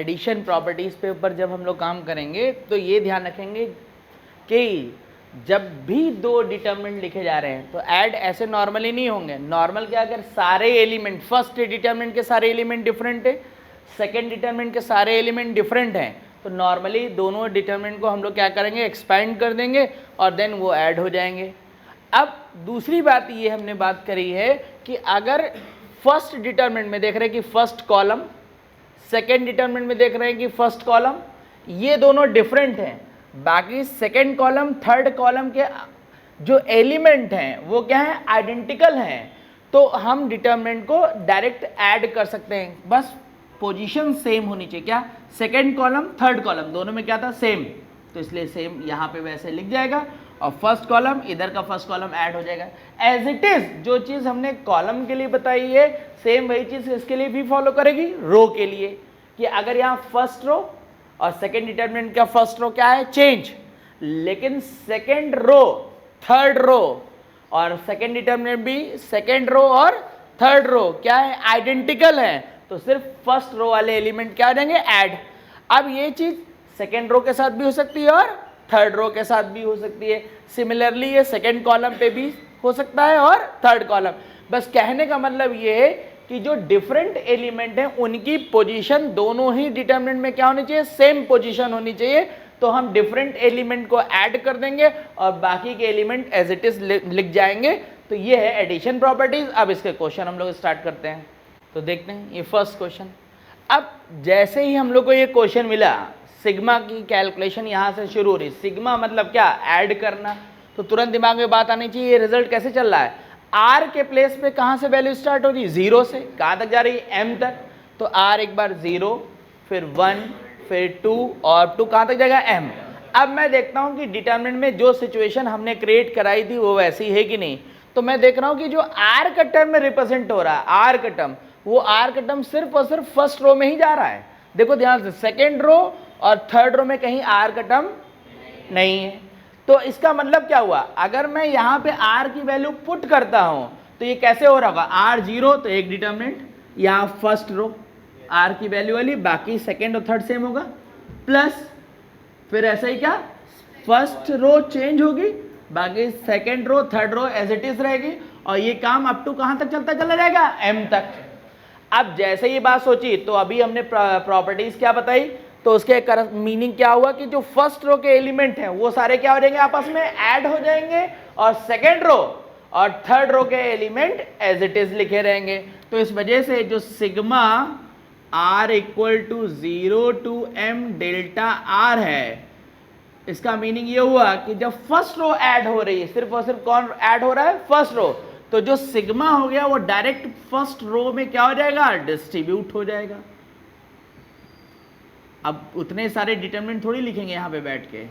Addition properties पे ऊपर जब हम लोग काम करेंगे तो ये ध्यान रखेंगे कि जब भी दो डिटर्मिनेंट लिखे जा रहे हैं तो ऐड ऐसे नॉर्मली नहीं होंगे। नॉर्मल क्या, अगर सारे एलिमेंट फर्स्ट डिटर्मिनेंट के सारे एलिमेंट डिफरेंट है, सेकंड डिटर्मिनेंट के सारे एलिमेंट डिफरेंट हैं, तो नॉर्मली दोनों डिटर्मिनेंट को हम लोग क्या करेंगे, एक्सपैंड कर देंगे और देन वो ऐड हो जाएंगे। अब दूसरी बात ये हमने बात करी है कि अगर फर्स्ट डिटर्मिनेंट में देख रहे हैं कि फर्स्ट कॉलम, सेकेंड डिटर्मिनेंट में देख रहे हैं कि फर्स्ट कॉलम, ये दोनों डिफरेंट हैं, बाकी सेकेंड कॉलम थर्ड कॉलम के जो एलिमेंट हैं वो क्या है, आइडेंटिकल हैं, तो हम डिटर्मिनेंट को डायरेक्ट ऐड कर सकते हैं। बस पोजीशन सेम होनी चाहिए, क्या, सेकेंड कॉलम थर्ड कॉलम दोनों में क्या था, सेम, तो इसलिए सेम यहाँ पे वैसे लिख जाएगा और फर्स्ट कॉलम इधर का फर्स्ट कॉलम ऐड हो जाएगा। एज इट इज जो चीज़ हमने कॉलम के लिए बताई है सेम वही चीज़ इसके लिए भी फॉलो करेगी रो के लिए, कि अगर यहाँ फर्स्ट रो और सेकेंड डिटर्मिनेंट का फर्स्ट रो क्या है, चेंज, लेकिन सेकेंड रो थर्ड रो और सेकेंड डिटर्मिनेंट भी सेकेंड रो और थर्ड रो क्या है, आइडेंटिकल है, तो सिर्फ फर्स्ट रो वाले एलिमेंट क्या आ जाएंगे, ऐड। अब ये चीज सेकेंड रो के साथ भी हो सकती है और थर्ड रो के साथ भी हो सकती है। सिमिलरली ये सेकेंड कॉलम पे भी हो सकता है और थर्ड कॉलम। बस कहने का मतलब ये है कि जो डिफरेंट एलिमेंट हैं उनकी पोजीशन दोनों ही डिटर्मिनेंट में क्या होनी चाहिए, सेम पोजीशन होनी चाहिए, तो हम डिफरेंट एलिमेंट को ऐड कर देंगे और बाकी के एलिमेंट एज इट इज लिख जाएंगे। तो ये है एडिशन प्रॉपर्टीज। अब इसके क्वेश्चन हम लोग स्टार्ट करते हैं। तो देखते हैं ये फर्स्ट क्वेश्चन। अब जैसे ही हम लोग को ये क्वेश्चन मिला, सिग्मा की कैलकुलेशन यहाँ से शुरू हो रही। सिग्मा मतलब क्या, ऐड करना, तो तुरंत दिमाग में बात आनी चाहिए ये रिजल्ट कैसे चल रहा है। आर के प्लेस पे कहाँ से वैल्यू स्टार्ट हो रही है, जीरो से, कहाँ तक जा रही है, एम तक, तो आर एक बार जीरो, फिर 1, फिर 2 और 2 कहाँ तक जाएगा, एम। अब मैं देखता हूँ कि डिटर्मिनेंट में जो सिचुएशन हमने क्रिएट कराई थी वो वैसी है कि नहीं। तो मैं देख रहा हूँ कि जो आर का टर्म में रिप्रेजेंट हो रहा है, आर का टर्म, वो आर का टर्म सिर्फ और सिर्फ फर्स्ट रो में ही जा रहा है। देखो ध्यान से, सेकेंड रो और थर्ड रो में कहीं आर का टर्म नहीं है। तो इसका मतलब क्या हुआ, अगर मैं यहाँ पे आर की वैल्यू पुट करता हूँ तो ये कैसे हो रहा होगा, आर जीरो तो एक डिटर्मिनेंट, यहाँ फर्स्ट रो आर की वैल्यू वाली, बाकी सेकेंड और थर्ड सेम होगा, प्लस फिर ऐसा ही क्या, फर्स्ट रो चेंज होगी, बाकी second row third row as it is रहेगी, और ये काम अप टू कहाँ तक चलता चला जाएगा, एम तक। अब जैसे ये बात सोची तो अभी हमने प्रॉपर्टीज क्या बताई, तो उसके मीनिंग क्या हुआ कि जो फर्स्ट रो के एलिमेंट हैं वो सारे क्या हो जाएंगे, आपस में ऐड हो जाएंगे, और सेकेंड रो और थर्ड रो के एलिमेंट एज इट इज लिखे रहेंगे। तो इस वजह से जो sigma r equal to 0 to m delta r है, इसका मीनिंग ये हुआ कि जब फर्स्ट रो ऐड हो रही है, सिर्फ और सिर्फ कौन ऐड हो रहा है, फर्स्ट रो, तो जो सिग्मा हो गया वो डायरेक्ट फर्स्ट रो में क्या हो जाएगा, डिस्ट्रीब्यूट हो जाएगा। अब उतने सारे डिटरमिनेंट थोड़ी लिखेंगे यहां पे बैठ के,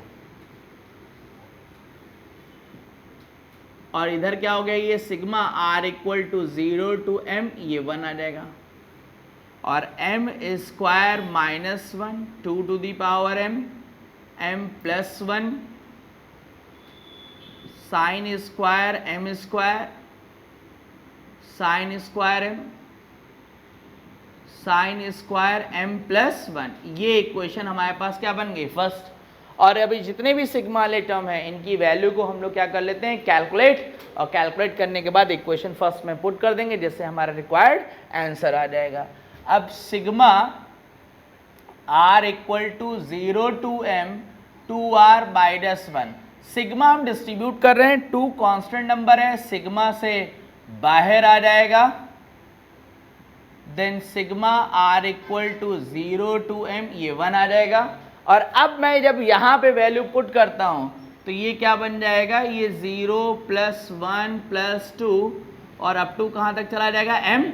और इधर क्या हो गया, ये sigma r equal to 0 to m, ये 1 आ जाएगा, और m square minus 1 2 to the power m, m plus 1 sine square m square, sine square m, sine square m plus 1। ये इक्वेशन हमारे पास क्या बन गई, फर्स्ट। और अभी जितने भी सिग्मा वाले टर्म हैं इनकी वैल्यू को हम लोग क्या कर लेते हैं, कैलकुलेट, और कैलकुलेट करने के बाद इक्वेशन फर्स्ट में पुट कर देंगे, जिससे हमारा रिक्वायर्ड आंसर आ जाएगा। अब sigma r equal to 0 to m 2r minus 1, sigma हम डिस्ट्रीब्यूट कर रहे हैं, 2 कांस्टेंट नंबर है, सिग्मा से बाहर आ जाएगा, then sigma r equal to 0 to m, ये 1 आ जाएगा। और अब मैं जब यहाँ पे वैल्यू पुट करता हूँ तो ये क्या बन जाएगा, ये 0 प्लस 1 प्लस 2 और अप टू कहाँ तक चला जाएगा, m,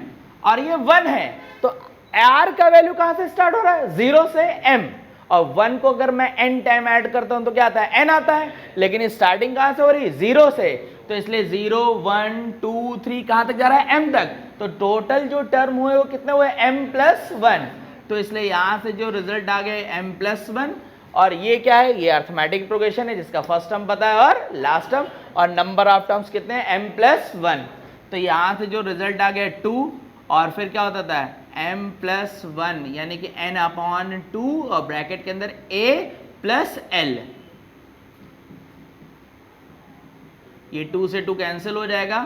और ये 1 है, तो r का वैल्यू कहाँ से स्टार्ट हो रहा है, 0 से m, और 1 को अगर मैं n टाइम ऐड करता हूँ तो क्या आता है, n आता है, लेकिन स्टार्टिंग कहाँ से हो रही है, 0 से, तो इसलिए 0 1 2 3 कहाँ तक जा रहा है, m तक, तो टोटल जो टर्म हुए वो कितने हुए, m प्लस 1, तो इसलिए यहाँ से जो रिजल्ट आ गए m प्लस 1, और ये क्या है, ये अर्थमेटिक प्रोग्रेशन है जिसका फर्स्ट टर्म पता है और लास्ट टर्म, और नंबर ऑफ टर्म्स कितने हैं, m प्लस 1, तो यहाँ से जो रिजल्ट आ गया 2, और फिर क्या होता था m प्लस 1 यानी कि n अपॉन 2 और ब्रैकेट के अंदर a प्लस l। ये 2 से 2 कैंसिल हो जाएगा,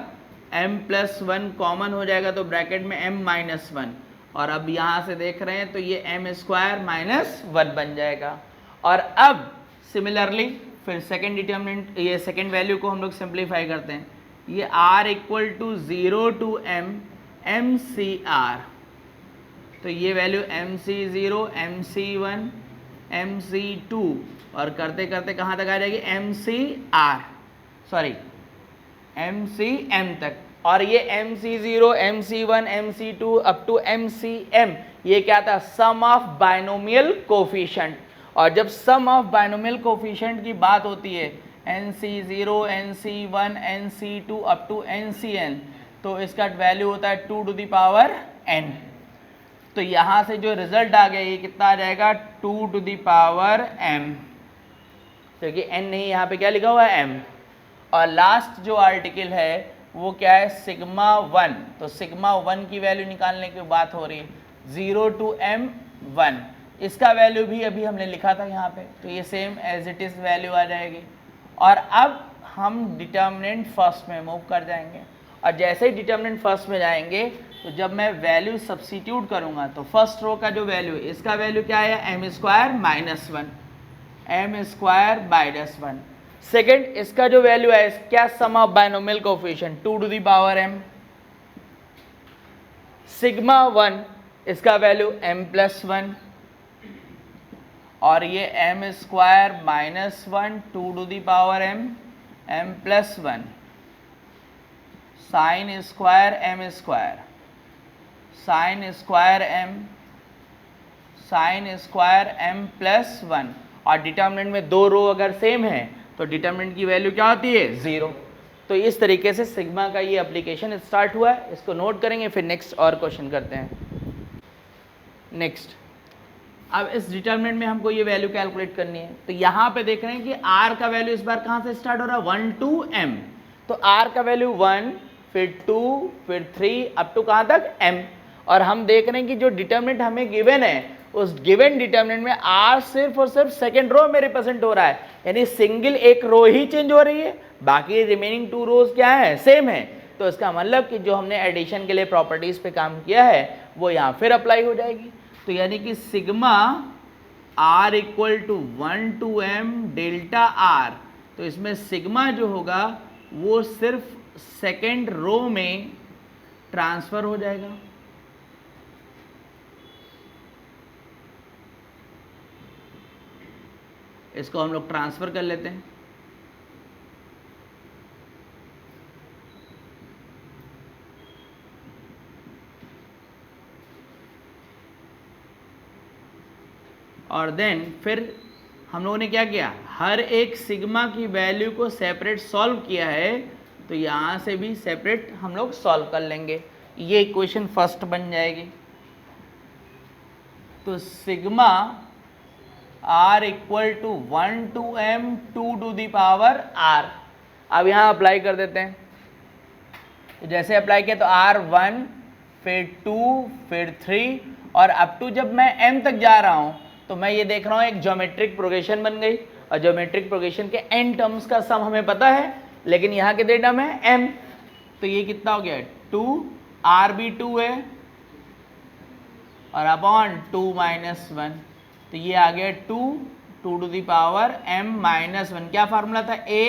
m प्लस 1 कॉमन हो जाएगा तो ब्रैकेट में m माइनस 1, और अब यहाँ से देख रहे हैं तो ये m स्क्वायर माइनस 1 बन जाएगा। और अब सिमिलरली फिर सेकेंड डिटर्मिनेंट, ये सेकेंड वैल्यू को हम लोग सिंप्लीफाई करते हैं। ये r equal to 0 to m C r, तो ये वैल्यू mc0 mc1 mc2 और करते करते कहाँ तक आ जाएगी mcr, सॉरी mcm तक। और ये mc0 mc1 mc2 up to mcm, ये क्या था, सम ऑफ बाइनोमियल कोफिशिएंट। और जब सम ऑफ बाइनोमियल कोफिशिएंट की बात होती है nc0 nc1 nc2 up to ncn, तो इसका वैल्यू होता है 2 टू द पावर n। तो यहाँ से जो रिजल्ट आ गया ये कितना आ जाएगा 2 टू द पावर m, क्योंकि n नहीं, यहाँ पे क्या लिखा हुआ है m। और लास्ट जो आर्टिकल है वो क्या है सिग्मा 1, तो सिग्मा 1 की वैल्यू निकालने की बात हो रही है 0 टू m 1, इसका वैल्यू भी अभी हमने लिखा था यहाँ पे, तो ये same as it is value आ जाएगी। और अब हम डिटर्मिनेंट फर्स्ट में मूव कर जाएंगे, और जैसे ही डिटर्मिनेंट फर्स्ट में जाएंगे तो जब मैं वैल्यू सब्स्टिट्यूट करूँगा तो फर्स्ट रो का जो वैल्यू है इसका वैल्यू क्या है m square minus 1, m square minus 1। Second इसका जो वैल्यू है क्या, sum of binomial coefficient 2 to the power m। Sigma 1 इसका वैल्यू m प्लस 1, और ये m square minus 1 2 to the power m plus 1, sine square m square, sine square m, sine square m plus 1। और determinant में दो रो अगर same है तो determinant की वैल्यू क्या होती है 0। तो इस तरीके से सिग्मा का ये एप्लीकेशन स्टार्ट हुआ है, इसको नोट करेंगे, फिर नेक्स्ट और क्वेश्चन करते हैं। नेक्स्ट, अब इस डिटर्मिनेंट में हमको ये वैल्यू कैलकुलेट करनी है, तो यहाँ पे देख रहे हैं कि r का वैल्यू इस बार कहाँ से स्टार्ट हो रहा है 1 टू m, तो r का वैल्यू 1 फिर 2 फिर 3 अप टू कहाँ तक m। और हम देख रहे हैं कि जो डिटर्मिनेंट हमें गिवन है उस गिवन डिटर्मिनेंट में r सिर्फ और सिर्फ सेकेंड रो में रिप्रेजेंट हो रहा है, यानी सिंगल एक रो ही चेंज हो रही है, बाकी रिमेनिंग 2 रोज क्या है सेम है। तो इसका मतलब कि जो हमने एडिशन के लिए प्रॉपर्टीज पे काम किया है वो यहाँ फिर अप्लाई हो जाएगी। तो यानी कि sigma r equal to 1 to m delta r, तो इसमें सिग्मा जो होगा वो सिर्फ सेकेंड रो में ट्रांसफर हो जाएगा। इसको हम लोग ट्रांसफर कर लेते हैं। और देन फिर हम लोगों ने क्या किया, हर एक सिग्मा की वैल्यू को सेपरेट सॉल्व किया है, तो यहाँ से भी सेपरेट हम लोग सॉल्व कर लेंगे, ये इक्वेशन फर्स्ट बन जाएगी। तो sigma r equal to 1 to m 2 to the power r। अब यहाँ अप्लाई कर देते हैं, जैसे अप्लाई किया तो r1 फिर 2 फिर 3 और अप टू जब मैं m तक जा रहा हूँ तो मैं ये देख रहा हूँ एक ज्योमेट्रिक प्रोग्रेशन बन गई, और ज्योमेट्रिक प्रोग्रेशन के n टर्म्स का सम हमें पता है, लेकिन यहाँ कितने टर्म है m, तो ये कितना हो गया 2, r भी 2 है और अपॉन 2 माइनस 1, तो ये आ गया 2 to the power m minus 1। क्या फार्मूला था, a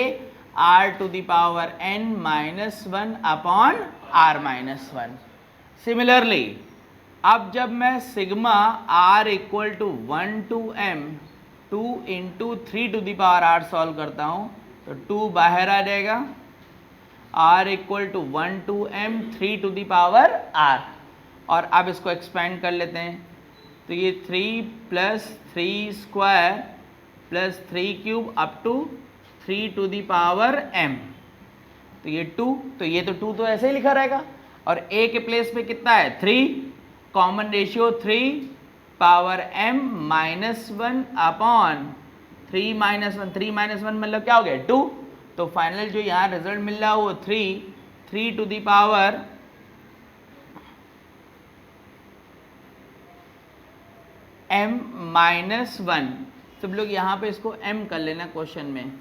r to the power n minus 1 upon r minus 1। Similarly अब जब मैं sigma r equal to 1 to m 2 into 3 to the power r solve करता हूँ तो 2 बाहर आ जाएगा, r equal to 1 to m 3 to the power r। और अब इसको एक्सपेंड कर लेते हैं, तो ये 3 plus 3 square plus 3 cube up to 3 to the power m, तो ये 2, तो ये तो 2 तो ऐसे ही लिखा रहेगा, और a के प्लेस पे कितना है 3, common ratio 3 power m minus 1 upon 3 minus 1, 3 minus 1 मतलब क्या हो गया 2, तो फाइनल जो यहाँ रिजल्ट मिल रहा है वो 3 to the power m minus 1। सब लोग यहाँ पे इसको m कर लेना क्वेश्चन में।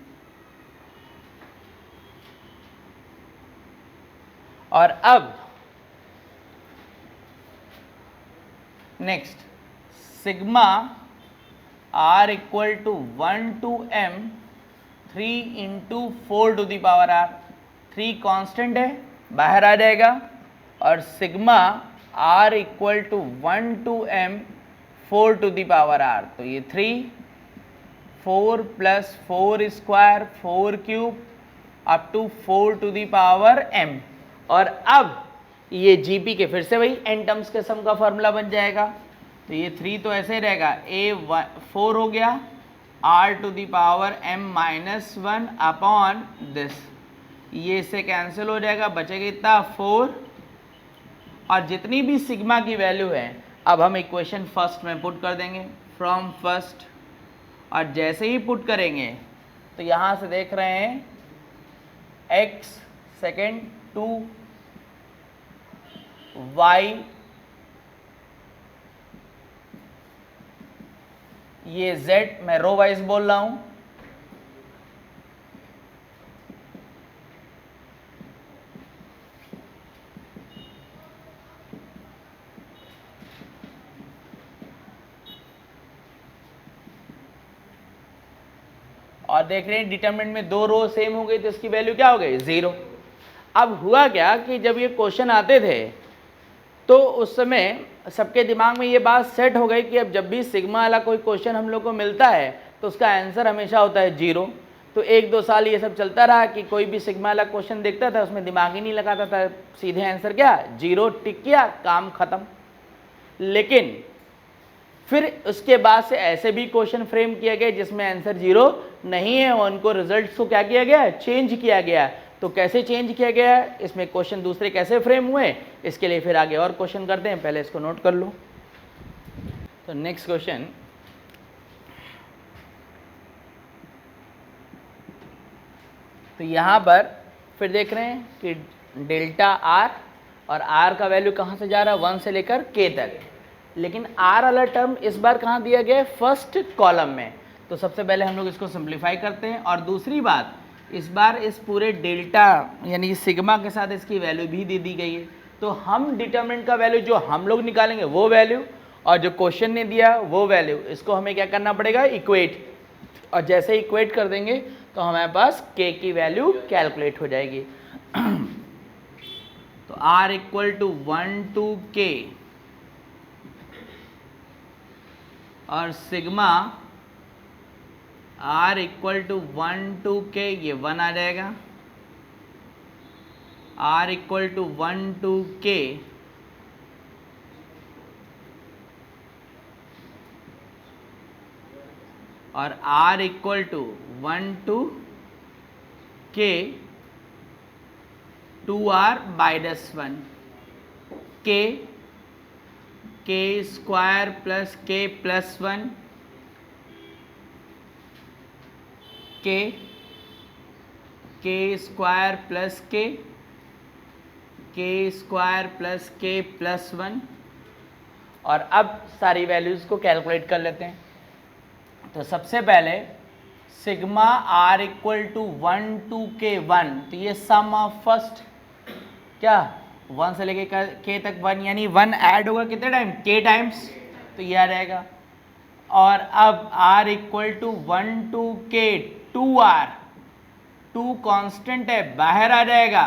और अब next sigma r equal to 1 to m 3 into 4 to the power r। 3 constant है, बाहर आ जाएगा। और sigma r equal to 1 to m 4 to the power r, तो ये 3 4 plus 4 square 4 cube up to 4 to the power m। और अब ये जीपी के फिर से वही एन टर्म्स के सम का फॉर्मूला बन जाएगा। तो ये 3 तो ऐसे ही रहेगा, a4 हो गया r to the power m minus 1 upon this, ये से कैंसिल हो जाएगा, बचेगा इतना 4। और जितनी भी सिग्मा की वैल्यू है अब हम इक्वेशन फर्स्ट में पुट कर देंगे, फ्रॉम फर्स्ट। और जैसे ही पुट करेंगे तो यहाँ से देख रहे हैं x सेकेंड 2 y, ये z, मैं रो वाइज बोल रहा हूं। और देख रहे हैं डिटरमिनेंट में 2 रो सेम हो गई तो इसकी वैल्यू क्या हो गई 0। अब हुआ क्या कि जब ये क्वेश्चन आते थे तो उस समय सबके दिमाग में ये बात सेट हो गई कि अब जब भी सिग्मा वाला कोई क्वेश्चन हम लोग को मिलता है तो उसका आंसर हमेशा होता है 0। तो 1-2 साल ये सब चलता रहा कि कोई भी सिग्मा वाला क्वेश्चन देखता था उसमें दिमाग ही नहीं लगाता था, सीधे आंसर क्या 0 टिक किया, काम खत्म। लेकिन फिर उसके बाद से ऐसे भी क्वेश्चन फ्रेम किया गया जिसमें आंसर 0 नहीं है, और उनको रिजल्ट्स को क्या किया गया, चेंज किया गया। तो कैसे चेंज किया गया, इसमें क्वेश्चन दूसरे कैसे फ्रेम हुए, इसके लिए फिर आगे और क्वेश्चन करते हैं, पहले इसको नोट कर लो। तो नेक्स्ट क्वेश्चन, तो यहाँ पर फिर देख रहे हैं कि डेल्टा आर, और आर का वैल्यू कहाँ से जा रहा है 1 से लेकर k तक। लेकिन आर वाला टर्म इस बार कहाँ दिया गया है, फर्स्ट कॉलम में। तो सबसे पहले हम लोग इसको सिंप्लीफाई करते हैं। और दूसरी बात, इस बार इस पूरे डेल्टा यानी कि सिग्मा के साथ इसकी वैल्यू भी दे दी गई है। तो हम डिटरमिनेंट का वैल्यू जो हम लोग निकालेंगे वो वैल्यू, और जो क्वेश्चन ने दिया वो वैल्यू, इसको हमें क्या करना पड़ेगा, इक्वेट। और जैसे इक्वेट कर देंगे तो हमारे पास k की वैल्यू कैलकुलेट हो जाएगी। तो r equal to 1 to k, और sigma r equal to 1 to k, ये 1 आ जाएगा। r equal to 1 to k, और r equal to 1 to k 2r minus 1, k square plus k plus 1, k square plus k square plus k plus 1। और अब सारी values को calculate कर लेते हैं। तो सबसे पहले sigma r equal to 1 to k 1, तो ये सम ऑफ फर्स्ट क्या 1 से लेके k तक 1, यानी 1 ऐड होगा कितने टाइम, k टाइम्स, तो ये आ जाएगा। और अब r equal to 1 to k 2r, 2 constant है, बाहर आ जाएगा,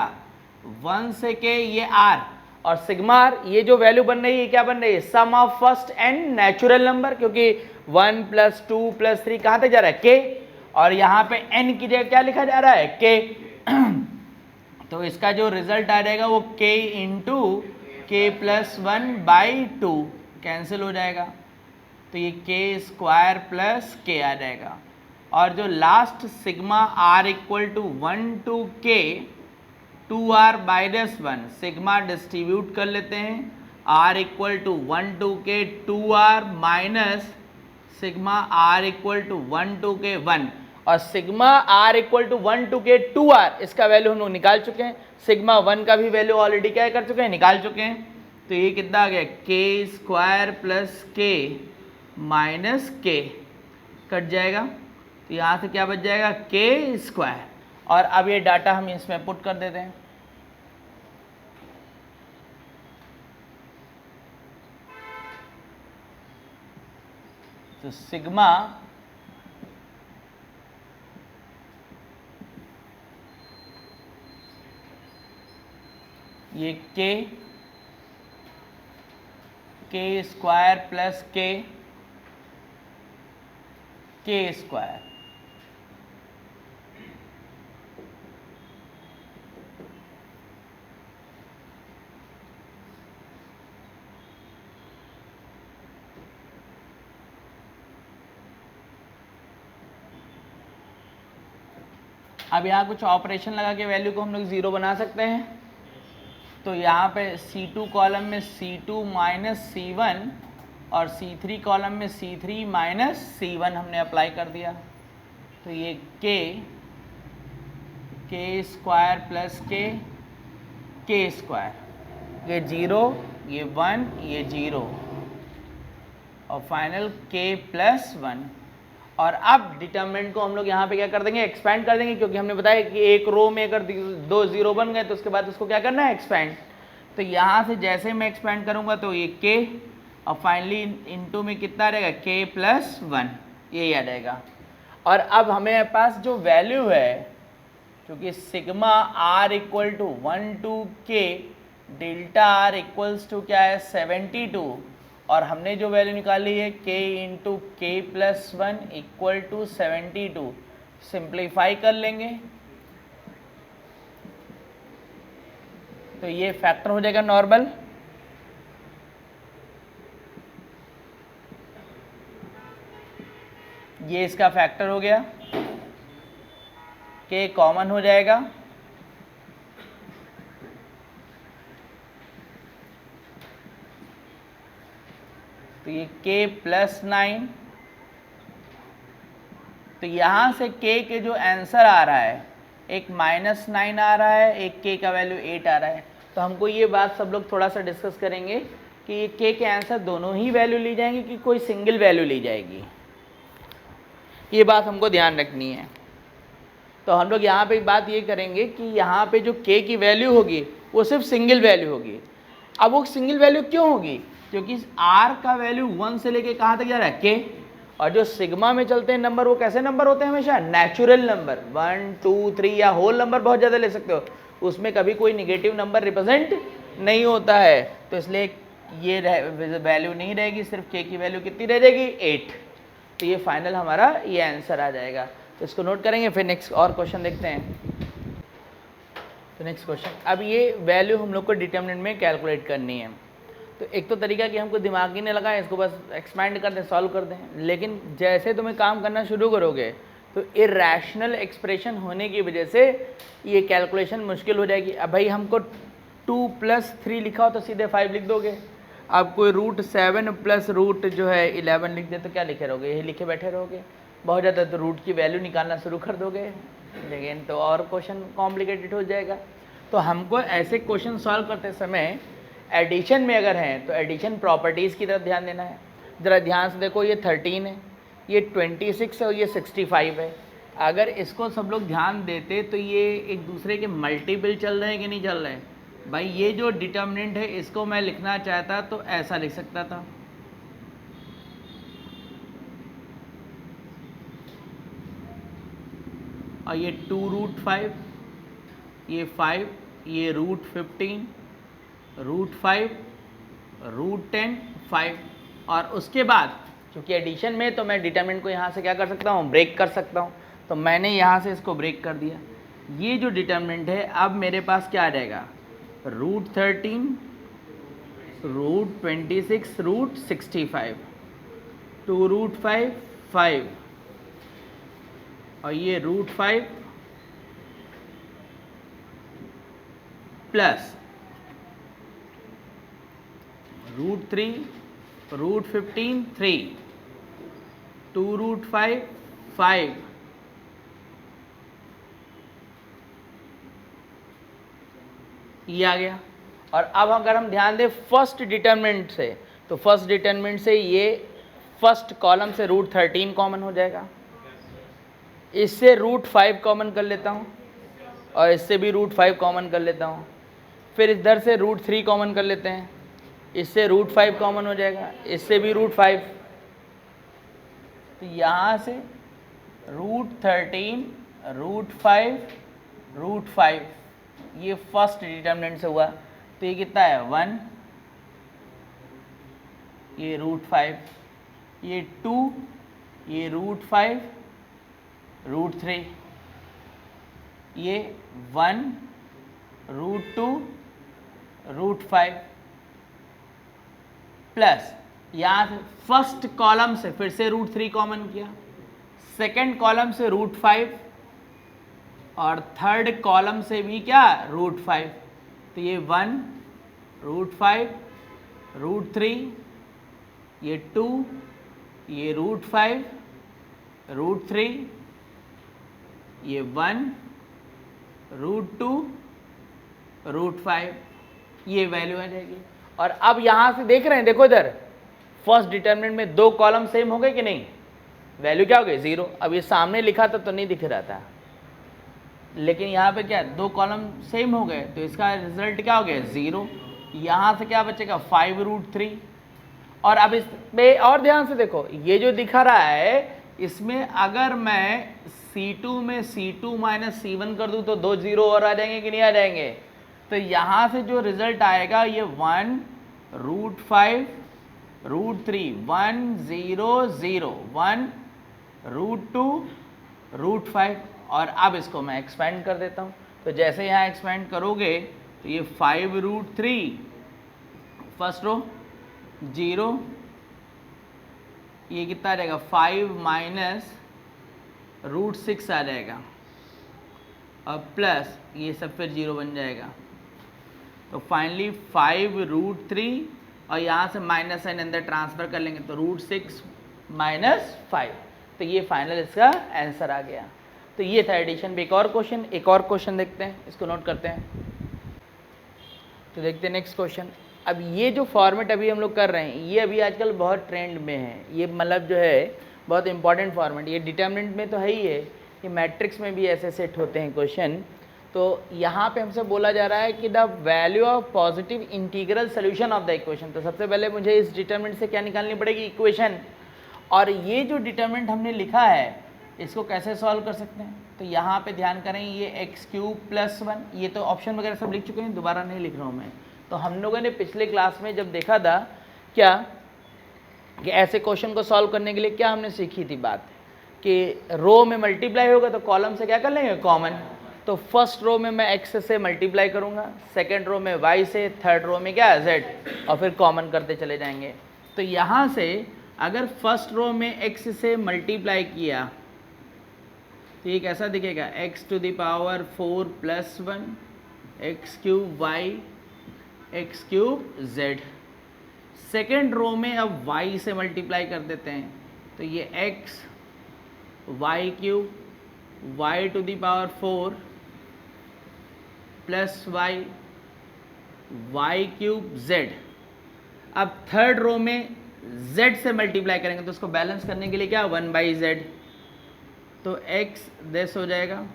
1 से k ये r, और सिग्मा r, ये जो वैल्यू बन रही है क्या बन रही है, sum of first n natural number, क्योंकि 1 + 2 + 3 कहाँ तक जा रहा है k, और यहाँ पे n की जगह क्या लिखा जा रहा है k। तो इसका जो रिजल्ट आ जाएगा वो k इंटू k + 1/2 कैंसिल हो जाएगा, तो ये k स्क्वायर प्लस k आ जाएगा। और जो last sigma r equal to 1 to k 2r minus 1, sigma distribute कर लेते हैं, r equal to 1 to k 2r minus sigma r equal to 1 to k 1, और sigma r equal to 1 to k 2r, इसका value हम लोग निकाल चुके हैं। सिग्मा 1 का भी वैल्यू ऑलरेडी क्या कर चुके हैं, निकाल चुके हैं। तो ये कितना आ गया, k square plus k minus के कट जाएगा, तो यहाँ से क्या बच जाएगा के स्क्वायर। और अब ये डाटा हम इसमें पुट कर देते हैं। तो सिग्मा ये के स्क्वायर प्लस के स्क्वायर, अब यहाँ कुछ ऑपरेशन लगा के वैल्यू को हम लोग ज़ीरो बना सकते हैं। तो यहाँ पे C2 कॉलम में C2 माइनस C1 और C3 कॉलम में C3 माइनस C1 हमने अप्लाई कर दिया। तो ये के स्क्वायर प्लस के स्क्वायर, ये 0, ये 1, ये 0 और फाइनल के प्लस 1। और अब डिटर्मिनेंट को हम लोग यहाँ पे क्या कर देंगे, एक्सपैंड कर देंगे, क्योंकि हमने बताया कि एक रो में अगर 2 0 बन गए तो उसके बाद उसको क्या करना है, एक्सपैंड। तो यहाँ से जैसे मैं एक्सपैंड करूँगा तो ये के और फाइनली इनटू में कितना रहेगा के प्लस 1, ये आ जाएगा। और अब हमें पास जो वैल्यू है, क्योंकि sigma r equal to 1 to k delta r equals to क्या है 72, और हमने जो वैल्यू निकाली है k इंटू के प्लस 1 इक्वल टू 72, सिंप्लीफाई कर लेंगे तो ये फैक्टर हो जाएगा नॉर्मल। ये इसका फैक्टर हो गया, k कॉमन हो जाएगा, तो ये k प्लस 9। तो यहाँ से k के जो आंसर आ रहा है, एक -9 आ रहा है, एक k का वैल्यू 8 आ रहा है। तो हमको ये बात सब लोग थोड़ा सा डिस्कस करेंगे कि ये k के आंसर दोनों ही वैल्यू ली जाएंगी कि कोई सिंगल वैल्यू ली जाएगी, ये बात हमको ध्यान रखनी है। तो हम लोग यहाँ पे एक बात ये करेंगे कि यहाँ पे जो k की वैल्यू होगी वो सिर्फ सिंगल वैल्यू होगी। अब वो सिंगल वैल्यू क्यों होगी, क्योंकि r का वैल्यू 1 से लेके कहाँ तक जा रहा है k, और जो सिग्मा में चलते हैं नंबर वो कैसे नंबर होते हैं, हमेशा नेचुरल नंबर 1 2 3 या होल नंबर बहुत ज़्यादा ले सकते हो, उसमें कभी कोई निगेटिव नंबर रिप्रेजेंट नहीं होता है। तो इसलिए ये वैल्यू नहीं रहेगी, सिर्फ k की वैल्यू कितनी रह जाएगी 8। तो ये फाइनल हमारा ये आंसर आ जाएगा। तो इसको नोट करेंगे, फिर नेक्स्ट और क्वेश्चन देखते हैं। तो नेक्स्ट क्वेश्चन, अब ये वैल्यू हम लोग को डिटर्मिनेंट में कैलकुलेट करनी है। तो एक तो तरीका कि हमको दिमाग ही नहीं लगाए, इसको बस एक्सपैंड कर दें, सॉल्व कर दें, लेकिन जैसे तुम्हें काम करना शुरू करोगे तो इरेशनल एक्सप्रेशन होने की वजह से ये कैलकुलेशन मुश्किल हो जाएगी। अब भाई हमको 2 + 3 लिखा हो तो सीधे 5 लिख दोगे, अब कोई √7 + √11 लिख दे तो क्या लिखे रहोगे, यही लिखे बैठे रहोगे, बहुत ज़्यादा तो रूट की वैल्यू निकालना शुरू कर दोगे, लेकिन तो और क्वेश्चन कॉम्प्लिकेटेड हो जाएगा। तो हमको ऐसे क्वेश्चन सॉल्व करते समय एडिशन में अगर हैं तो एडिशन प्रॉपर्टीज़ की तरफ ध्यान देना है। ज़रा ध्यान से देखो, ये 13 है, ये 26 है और ये 65 है। अगर इसको सब लोग ध्यान देते तो ये एक दूसरे के मल्टीपल चल रहे हैं कि नहीं चल रहे हैं। भाई ये जो डिटर्मिनेंट है इसको मैं लिखना चाहता तो ऐसा लिख सकता था, और ये 2√5, ये 5, ये √15, √5, √10, 5, और उसके बाद क्योंकि एडिशन में तो मैं डिटर्मिनेंट को यहाँ से क्या कर सकता हूँ, ब्रेक कर सकता हूँ। तो मैंने यहाँ से इसको ब्रेक कर दिया। ये जो डिटर्मिनेंट है अब मेरे पास क्या आ जाएगा, √13, √26, √65, 2√5, 5 और ये √5 प्लस √3, √15, 3, 2√5, 5, ये आ गया। और अब अगर हम ध्यान दें फर्स्ट डिटर्मिनेंट से, तो फर्स्ट डिटर्मिनेंट से ये फर्स्ट कॉलम से √13 कॉमन हो जाएगा, इससे √5 कॉमन कर लेता हूँ और इससे भी √5 कॉमन कर लेता हूँ, फिर इधर से √3 कॉमन कर लेते हैं, इससे √5 कॉमन हो जाएगा, इससे भी √5, तो यहाँ से √13 √5 √5 ये फर्स्ट डिटर्मिनेंट से हुआ, तो ये कितना है 1, ये √5, ये 2, ये √5 √3, ये 1 √2 √5 प्लस यहाँ से फर्स्ट कॉलम से फिर से √3 कॉमन किया, सेकंड कॉलम से √5 और थर्ड कॉलम से भी क्या √5, तो ये 1 √5 √3, ये 2, ये √5 √3, ये 1 √2 √5, ये वैल्यू आ जाएगी। और अब यहाँ से देख रहे हैं, देखो इधर फर्स्ट डिटर्मिनेंट में दो कॉलम सेम हो गए कि नहीं, वैल्यू क्या हो गई 0। अब ये सामने लिखा था तो नहीं दिख रहा था, लेकिन यहाँ पे क्या दो कॉलम सेम हो गए, तो इसका रिजल्ट क्या हो गया 0। यहाँ से क्या बचेगा 5 √3। और अब इसमें और ध्यान से देखो, ये जो दिखा रहा है इसमें अगर मैं C2 में C2 - C1 कर दूं तो 2 0 और आ जाएंगे कि नहीं आ जाएंगे, तो यहाँ से जो रिजल्ट आएगा ये 1 √5 √3 1 0 0 1 √2 √5। और अब इसको मैं एक्सपेंड कर देता हूँ, तो जैसे यहाँ एक्सपेंड करोगे तो ये 5 √3 फर्स्ट रो 0, ये कितना आ जाएगा 5 - √6 आ जाएगा और प्लस ये सब फिर 0 बन जाएगा, तो फाइनली 5 √3 और यहाँ से माइनस साइन अंदर ट्रांसफ़र कर लेंगे तो √6 - 5, तो ये फाइनल इसका आंसर आ गया। तो ये था एडिशन पे एक और क्वेश्चन। एक और क्वेश्चन देखते हैं, इसको नोट करते हैं। तो देखते हैं नेक्स्ट क्वेश्चन। अब ये जो फॉर्मेट अभी हम लोग कर रहे हैं ये अभी आजकल बहुत ट्रेंड में है, ये मतलब जो है बहुत इंपॉर्टेंट फॉर्मेट, ये डिटर्मिनेंट में तो है ही है, ये मैट्रिक्स में भी ऐसे सेट होते हैं क्वेश्चन। तो यहाँ पे हमसे बोला जा रहा है कि the value of positive integral solution of the equation. तो सबसे पहले मुझे इस डिटर्मिनेंट से क्या निकालनी पड़ेगी इक्वेशन, और ये जो डिटर्मिनेंट हमने लिखा है इसको कैसे सॉल्व कर सकते हैं। तो यहाँ पे ध्यान करें, ये x³ + 1, ये तो ऑप्शन वगैरह सब लिख चुके हैं, दोबारा नहीं लिख रहा हूँ मैं। तो हम लोगों ने पिछले क्लास में जब देखा था क्या कि ऐसे क्वेश्चन को सॉल्व करने के लिए क्या हमने सीखी थी बात कि रो में मल्टीप्लाई होगा तो कॉलम से क्या कर लेंगे कॉमन। तो फर्स्ट रो में मैं x से मल्टीप्लाई करूँगा, सेकेंड रो में y से, थर्ड रो में क्या z, और फिर कॉमन करते चले जाएंगे। तो यहाँ से अगर फर्स्ट रो में x से मल्टीप्लाई किया तो ये कैसा दिखेगा x⁴ + 1 x³ y x³ z। Second row में अब y से मल्टीप्लाई कर देते हैं तो ये x y³ y⁴ + y y³ z। अब थर्ड रो में z से मल्टीप्लाई करेंगे तो उसको बैलेंस करने के लिए क्या 1/z, तो x दिस हो जाएगा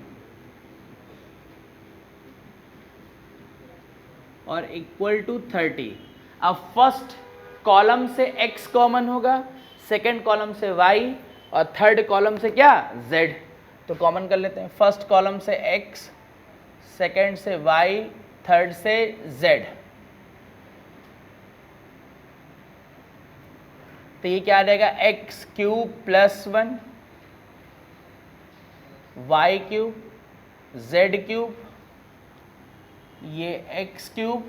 और इक्वल टू 30। अब फर्स्ट कॉलम से x कॉमन होगा, सेकंड कॉलम से y और थर्ड कॉलम से क्या z, तो कॉमन कर लेते हैं। फर्स्ट कॉलम से x, सेकंड से y, थर्ड से z, तो ये क्या आ जाएगा x³ + 1 y³ z³, ये x³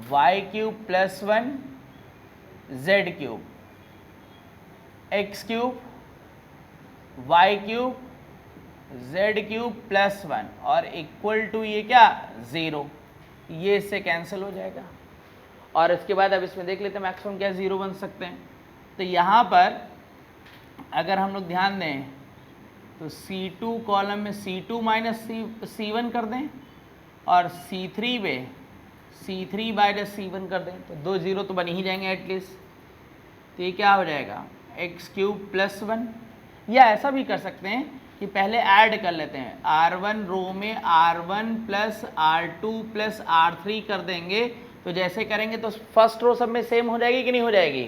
y³ + 1 z³, x³ y³ z³ + 1 और इक्वल टू ये क्या 0, ये इससे कैंसिल हो जाएगा। और इसके बाद अब इसमें देख लेते हैं मैक्सिमम क्या 0 बन सकते हैं। तो यहाँ पर अगर हम लोग ध्यान दें तो C2 कॉलम में C2 - C1 कर दें और C3 में C3 - C1 कर दें तो 2 0 तो बन ही जाएंगे एटलीस्ट। तो ये क्या हो जाएगा एक्स क्यूब प्लस 1, या ऐसा भी कर सकते हैं कि पहले ऐड कर लेते हैं, R1 रो में R1 plus R2 plus R3 कर देंगे। तो जैसे करेंगे तो फर्स्ट रो सब में सेम हो जाएगी कि नहीं हो जाएगी।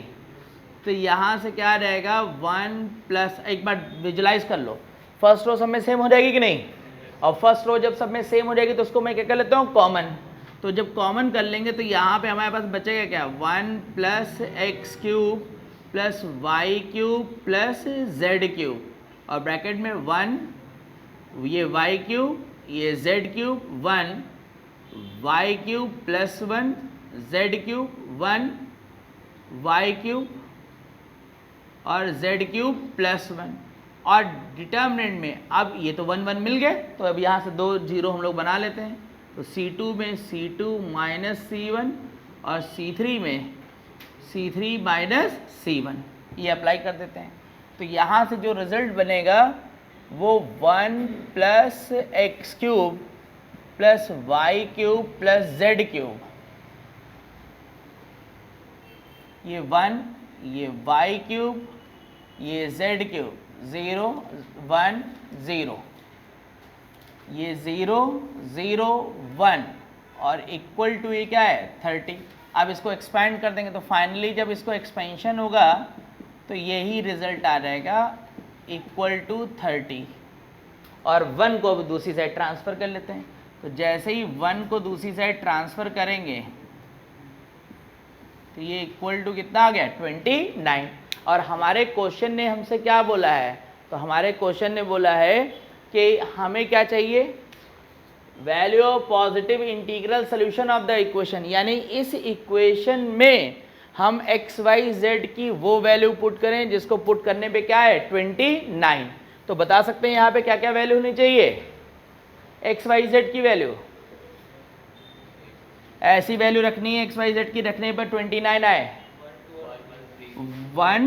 तो यहाँ से क्या रहेगा 1 प्लस, एक बार विजुलाइज कर लो, फर्स्ट रो सब में सेम हो जाएगी कि नहीं, और फर्स्ट रो जब सब में सेम हो जाएगी तो उसको मैं क्या कर लेता हूँ कॉमन। तो जब कॉमन कर लेंगे तो यहाँ पे हमारे पास बचेगा क्या 1 plus x cube plus y cube plus z cube, और ब्रैकेट में 1 ये वाई क्यूब ये z cube 1 y cube plus 1 z cube 1 y cube और जेड क्यूब प्लस 1, और डिटर्मिनेंट में अब ये तो 1 1 मिल गए, तो अब यहाँ से 2 0 हम लोग बना लेते हैं। तो C2 में C2 माइनस C1 और C3 में C3 माइनस C1, ये अप्लाई कर देते हैं। तो यहाँ से जो रिजल्ट बनेगा वो 1 plus x cube plus y cube plus z cube, ये 1 ये वाई क्यूब ये जेड क्यूब 0 1 0, ये 0 0 1 और इक्वल टू ये क्या है 30। अब इसको एक्सपेंड कर देंगे तो फाइनली जब इसको एक्सपेंशन होगा तो यही रिजल्ट आ जाएगा इक्वल टू 30, और 1 को अब दूसरी साइड ट्रांसफ़र कर लेते हैं। तो जैसे ही 1 को दूसरी साइड ट्रांसफ़र करेंगे तो ये इक्वल टू कितना आ गया 29। और हमारे क्वेश्चन ने हमसे क्या बोला है, तो हमारे क्वेश्चन ने बोला है कि हमें क्या चाहिए, value of positive integral solution of the equation, यानी इस इक्वेशन में हम एक्स वाई जेड की वो वैल्यू पुट करें जिसको पुट करने पे क्या है 29। तो बता सकते हैं यहाँ पे क्या क्या वैल्यू होनी चाहिए, एक्स वाई जेड की वैल्यू, ऐसी वैल्यू रखनी है एक्स वाई जेड की, रखने पर 29 आए 1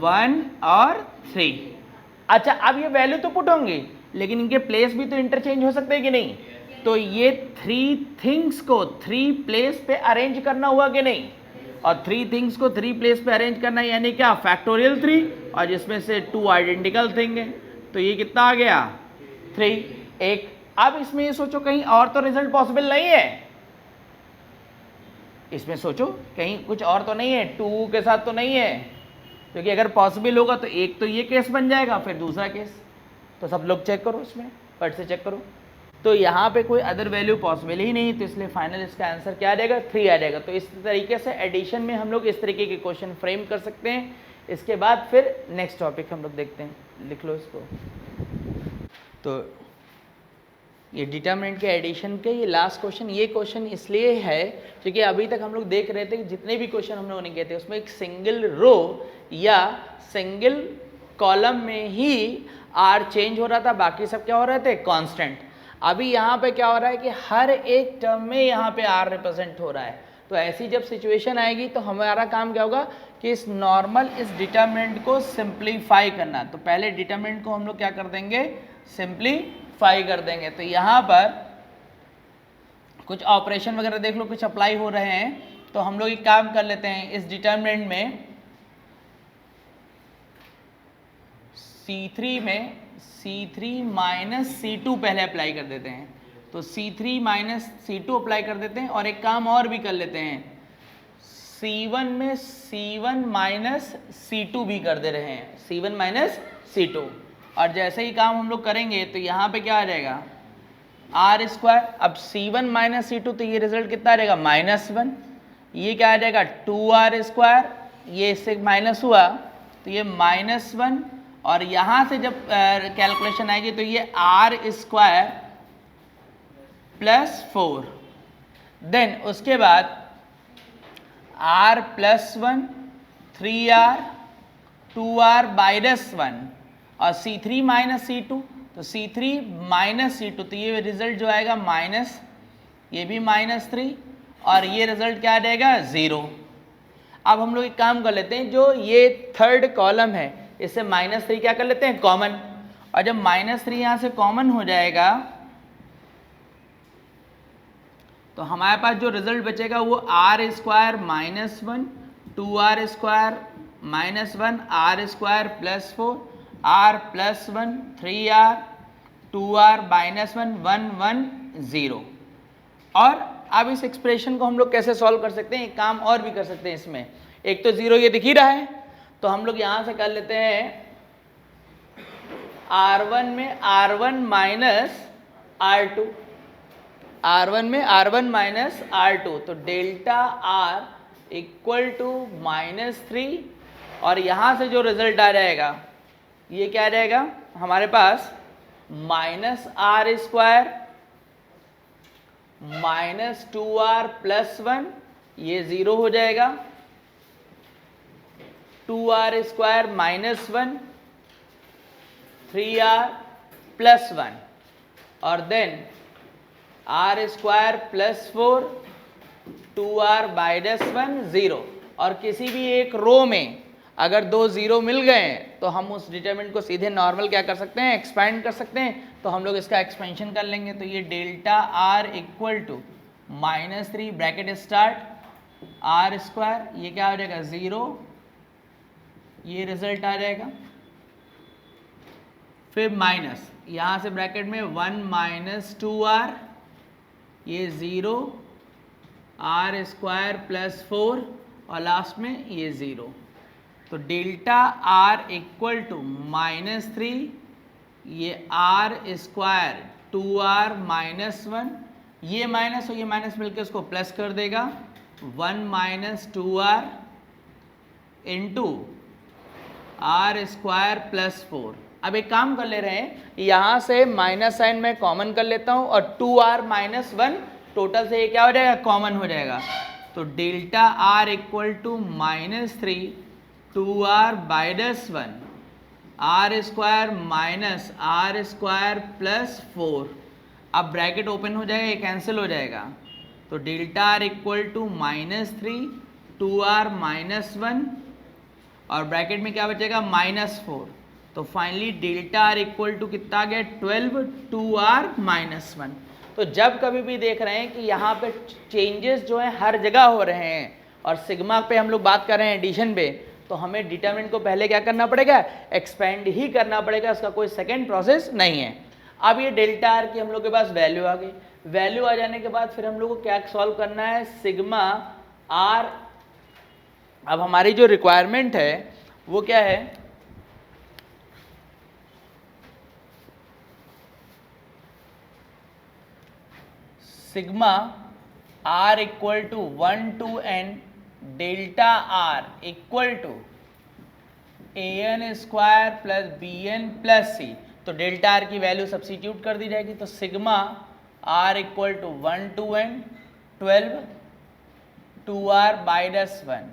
1 और 3। अच्छा अब ये वैल्यू तो पुट होंगी लेकिन इनके प्लेस भी तो इंटरचेंज हो सकते हैं कि नहीं, तो ये 3 थिंग्स को 3 प्लेस पे अरेंज करना हुआ कि नहीं, और 3 थिंग्स को 3 प्लेस पे अरेंज करना यानी क्या फैक्टोरियल 3, और जिसमें से 2 आइडेंटिकल थिंग है, तो ये कितना आ गया 3 1। अब इसमें ये सोचो कहीं और तो रिजल्ट पॉसिबल नहीं है, इसमें सोचो कहीं कुछ और तो नहीं है, 2 के साथ तो नहीं है, क्योंकि अगर पॉसिबल होगा तो एक तो ये केस बन जाएगा फिर दूसरा केस। तो सब लोग चेक करो, इसमें फट से चेक करो। तो यहाँ पे कोई अदर वैल्यू पॉसिबल ही नहीं, तो इसलिए फाइनल इसका आंसर क्या आ जाएगा 3 आ जाएगा। तो इस तरीके से एडिशन में हम लोग इस तरीके के क्वेश्चन फ्रेम कर सकते हैं। इसके बाद फिर नेक्स्ट टॉपिक हम लोग देखते हैं, लिख लो इसको। तो ये डिटरमिनेंट के एडिशन के ये लास्ट क्वेश्चन, ये क्वेश्चन इसलिए है क्योंकि अभी तक हम लोग देख रहे थे कि जितने भी क्वेश्चन हम लोगों ने किए थे उसमें एक सिंगल रो या सिंगल कॉलम में ही आर चेंज हो रहा था, बाकी सब क्या हो रहे थे कांस्टेंट। अभी यहाँ पे क्या हो रहा है कि हर एक टर्म में यहाँ पे आर रिप्रेजेंट हो रहा है। तो ऐसी जब सिचुएशन आएगी तो हमारा काम क्या होगा कि इस नॉर्मल इस डिटरमिनेंट को सिंप्लीफाई करना। तो पहले डिटरमिनेंट को हम लोग क्या कर देंगे सिंप्लीफाई कर देंगे। तो यहाँ पर कुछ ऑपरेशन वगैरह देख लो कुछ अप्लाई हो रहे हैं, तो हम लोग एक काम कर लेते हैं, इस डिटरमिनेंट में C3 में C3 माइनस C2 पहले अप्लाई कर देते हैं। तो C3 माइनस C2 अप्लाई कर देते हैं, और एक काम और भी कर लेते हैं, C1 में C1 माइनस C2 भी कर दे रहे हैं, C1 माइनस C2। और जैसे ही काम हम लोग करेंगे तो यहाँ पे क्या आ जाएगा आर स्क्वायर। अब C1 माइनस C2, तो ये रिजल्ट कितना आ जाएगा -1। ये क्या आ जाएगा 2r स्क्वायर, ये इससे माइनस हुआ तो ये -1, और यहाँ से जब कैलकुलेशन आएगी तो ये आर स्क्वायर प्लस 4, देन उसके बाद r plus 1 3r 2r minus 1 और C3 माइनस C2, तो C3 माइनस C2, तो ये रिजल्ट जो आएगा माइनस, ये भी -3, और ये रिजल्ट क्या आ जाएगा 0। अब हम लोग एक काम कर लेते हैं, जो ये थर्ड कॉलम है इससे -3 क्या कर लेते हैं कॉमन, और जब -3 यहाँ से कॉमन हो जाएगा तो हमारे पास जो रिजल्ट बचेगा वो r square -1 2r square minus 1 r square plus 4 r plus 1 3r 2r minus 1 1 1 0। और अब इस एक्सप्रेशन को हम लोग कैसे सॉल्व कर सकते हैं, एक काम और भी कर सकते हैं इसमें। एक तो 0 ये दिख ही रहा है, तो हम लोग यहां से कर लेते हैं r1 में r1 माइनस r2, r1 में r1 माइनस r2, तो डेल्टा r इक्वल टू -3। और यहां से जो रिजल्ट आ जाएगा ये क्या आ जाएगा हमारे पास, minus r square minus 2r plus 1, ये 0 हो जाएगा, 2r square minus 1 3r plus 1 और then r square plus 4 2r minus 1 0। और किसी भी एक रो में अगर दो जीरो मिल गए तो हम उस डिटरमिनेंट को सीधे नॉर्मल क्या कर सकते हैं, एक्सपेंड कर सकते हैं। तो हम लोग इसका एक्सपेंशन कर लेंगे, तो ये delta r equal to -3 bracket start r square, ये क्या हो जाएगा 0, ये रिजल्ट आ जाएगा। फिर माइनस यहाँ से ब्रैकेट में 1 माइनस 2r, ये 0 r स्क्वायर प्लस 4 और लास्ट में ये 0। तो डेल्टा r इक्वल टू -3, ये r स्क्वायर 2r माइनस 1, ये माइनस और ये माइनस मिलकर उसको प्लस कर देगा, 1 minus 2r into r square plus 4। अब एक काम कर ले रहे हैं, यहाँ से माइनस साइन में कॉमन कर लेता हूँ और 2r माइनस 1 टोटल से ये क्या हो जाएगा, कॉमन हो जाएगा। तो delta r equal to -3 2r minus 1 r square minus r square plus 4। अब ब्रैकेट ओपन हो जाएगा, ये कैंसिल हो जाएगा, तो delta r equal to -3 2r minus 1 और ब्रैकेट में क्या बचेगा -4। तो finally delta r equal to कितना आ गया 12 2r माइनस 1। तो जब कभी भी देख रहे हैं कि यहाँ पे चेंजेस जो हैं हर जगह हो रहे हैं और सिग्मा पे हम लोग बात कर रहे हैं एडिशन पे, तो हमें डिटरमिनेंट को पहले क्या करना पड़ेगा, एक्सपेंड ही करना पड़ेगा, उसका कोई सेकंड प्रोसेस नहीं है। अब ये डेल्टा आर की हम लोग के पास वैल्यू आ गई, वैल्यू आ जाने के बाद फिर हम लोग को क्या सॉल्व करना है, सिग्मा आर। अब हमारी जो रिक्वायरमेंट है वो क्या है, sigma r equal to 1 to n delta r equal to an square plus bn plus c। तो डेल्टा आर की वैल्यू सब्स्टिट्यूट कर दी जाएगी, तो sigma r equal to 1 to n 12 2r minus 1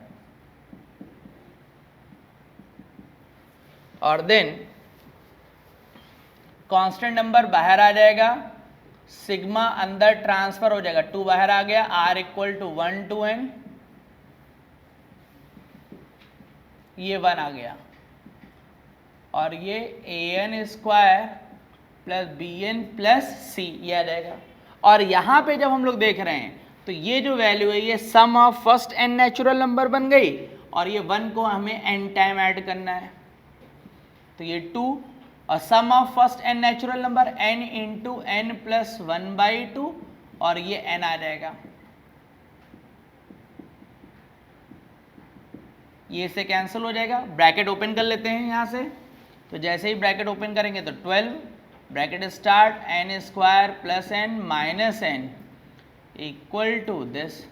और देन कांस्टेंट नंबर बाहर आ जाएगा, सिग्मा अंदर ट्रांसफर हो जाएगा, 2 बाहर आ गया, r equal to 1 to n, ये 1 आ गया और ये an square plus bn plus c ये आ जाएगा। और यहाँ पे जब हम लोग देख रहे हैं तो ये जो वैल्यू है ये sum of first n natural number बन गई और ये 1 को हमें n टाइम ऐड करना है, तो ये 2 और sum of first n natural number n into n plus 1/2 और ये n आ जाएगा, ये से कैंसिल हो जाएगा। ब्रैकेट ओपन कर लेते हैं यहाँ से, तो जैसे ही ब्रैकेट ओपन करेंगे तो 12 bracket start n square plus n minus n equal to this,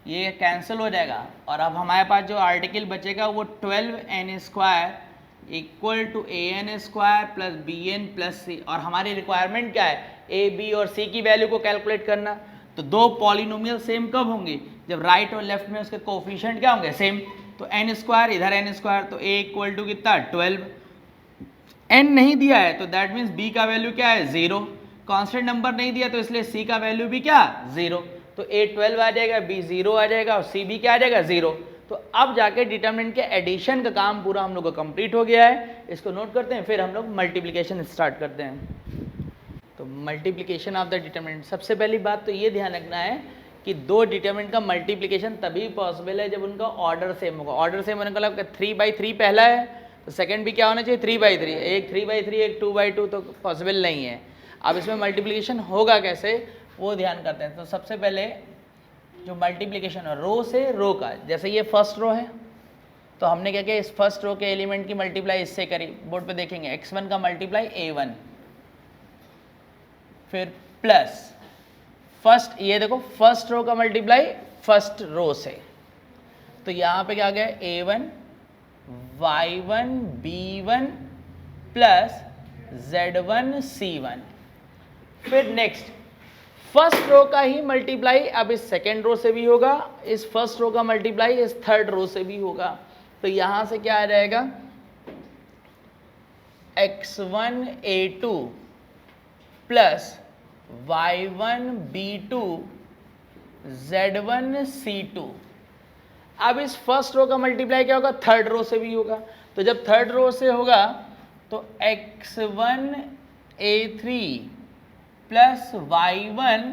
ये कैंसिल हो जाएगा और अब हमारे पास जो आर्टिकल बचेगा वो 12n square equal to an square plus bn plus c। और हमारी रिक्वायरमेंट क्या है, a b और c की वैल्यू को कैलकुलेट करना। तो दो पॉलिनोमियल सेम कब होंगे, जब राइट और लेफ्ट में उसके कोफिशिएंट क्या होंगे, सेम। तो n स्क्वायर इधर n स्क्वायर, तो a इक्वल टू कितना 12, n नहीं दिया है तो दैट मीन्स b का वैल्यू क्या है 0, कांस्टेंट नंबर नहीं दिया तो इसलिए c का वैल्यू भी क्या 0, तो a 12 आ जाएगा, b 0 आ जाएगा और c भी क्या आ जाएगा 0। तो अब जाके डिटरमिनेंट के एडिशन का काम पूरा हम लोग का कंप्लीट हो गया है। इसको नोट करते हैं, फिर हम लोग मल्टीप्लिकेशन स्टार्ट करते हैं। तो मल्टीप्लिकेशन ऑफ द डिटरमिनेंट, सबसे पहली बात तो ये ध्यान रखना है कि दो डिटरमिनेंट का मल्टीप्लिकेशन तभी पॉसिबल है जब उनका ऑर्डर सेम होगा। ऑर्डर सेम होने का मतलब 3/3 पहला है तो सेकंड भी क्या होना चाहिए 3/3, एक 3/3 एक 2/2 तो पॉसिबल नहीं है। अब इसमें मल्टीप्लिकेशन होगा कैसे वो ध्यान करते हैं। तो सबसे पहले जो मल्टीप्लिकेशन है रो से रो का, जैसे ये फर्स्ट रो है तो हमने क्या किया, इस फर्स्ट रो के एलिमेंट की मल्टीप्लाई इससे करी, बोर्ड पे देखेंगे x1 का मल्टीप्लाई a1, फिर प्लस फर्स्ट, ये देखो फर्स्ट रो का मल्टीप्लाई फर्स्ट रो से, तो यहाँ पे क्या गया a1 y1 b1 plus z1 c1। फिर नेक्स्ट फर्स्ट रो का ही मल्टीप्लाई अब इस सेकेंड रो से भी होगा, इस फर्स्ट रो का मल्टीप्लाई इस थर्ड रो से भी होगा। तो यहां से क्या आ जाएगा x1 a2 plus y1 b2 z1 c2। अब इस फर्स्ट रो का मल्टीप्लाई क्या होगा, थर्ड रो से भी होगा। तो जब थर्ड रो से होगा तो x1 a3 plus y1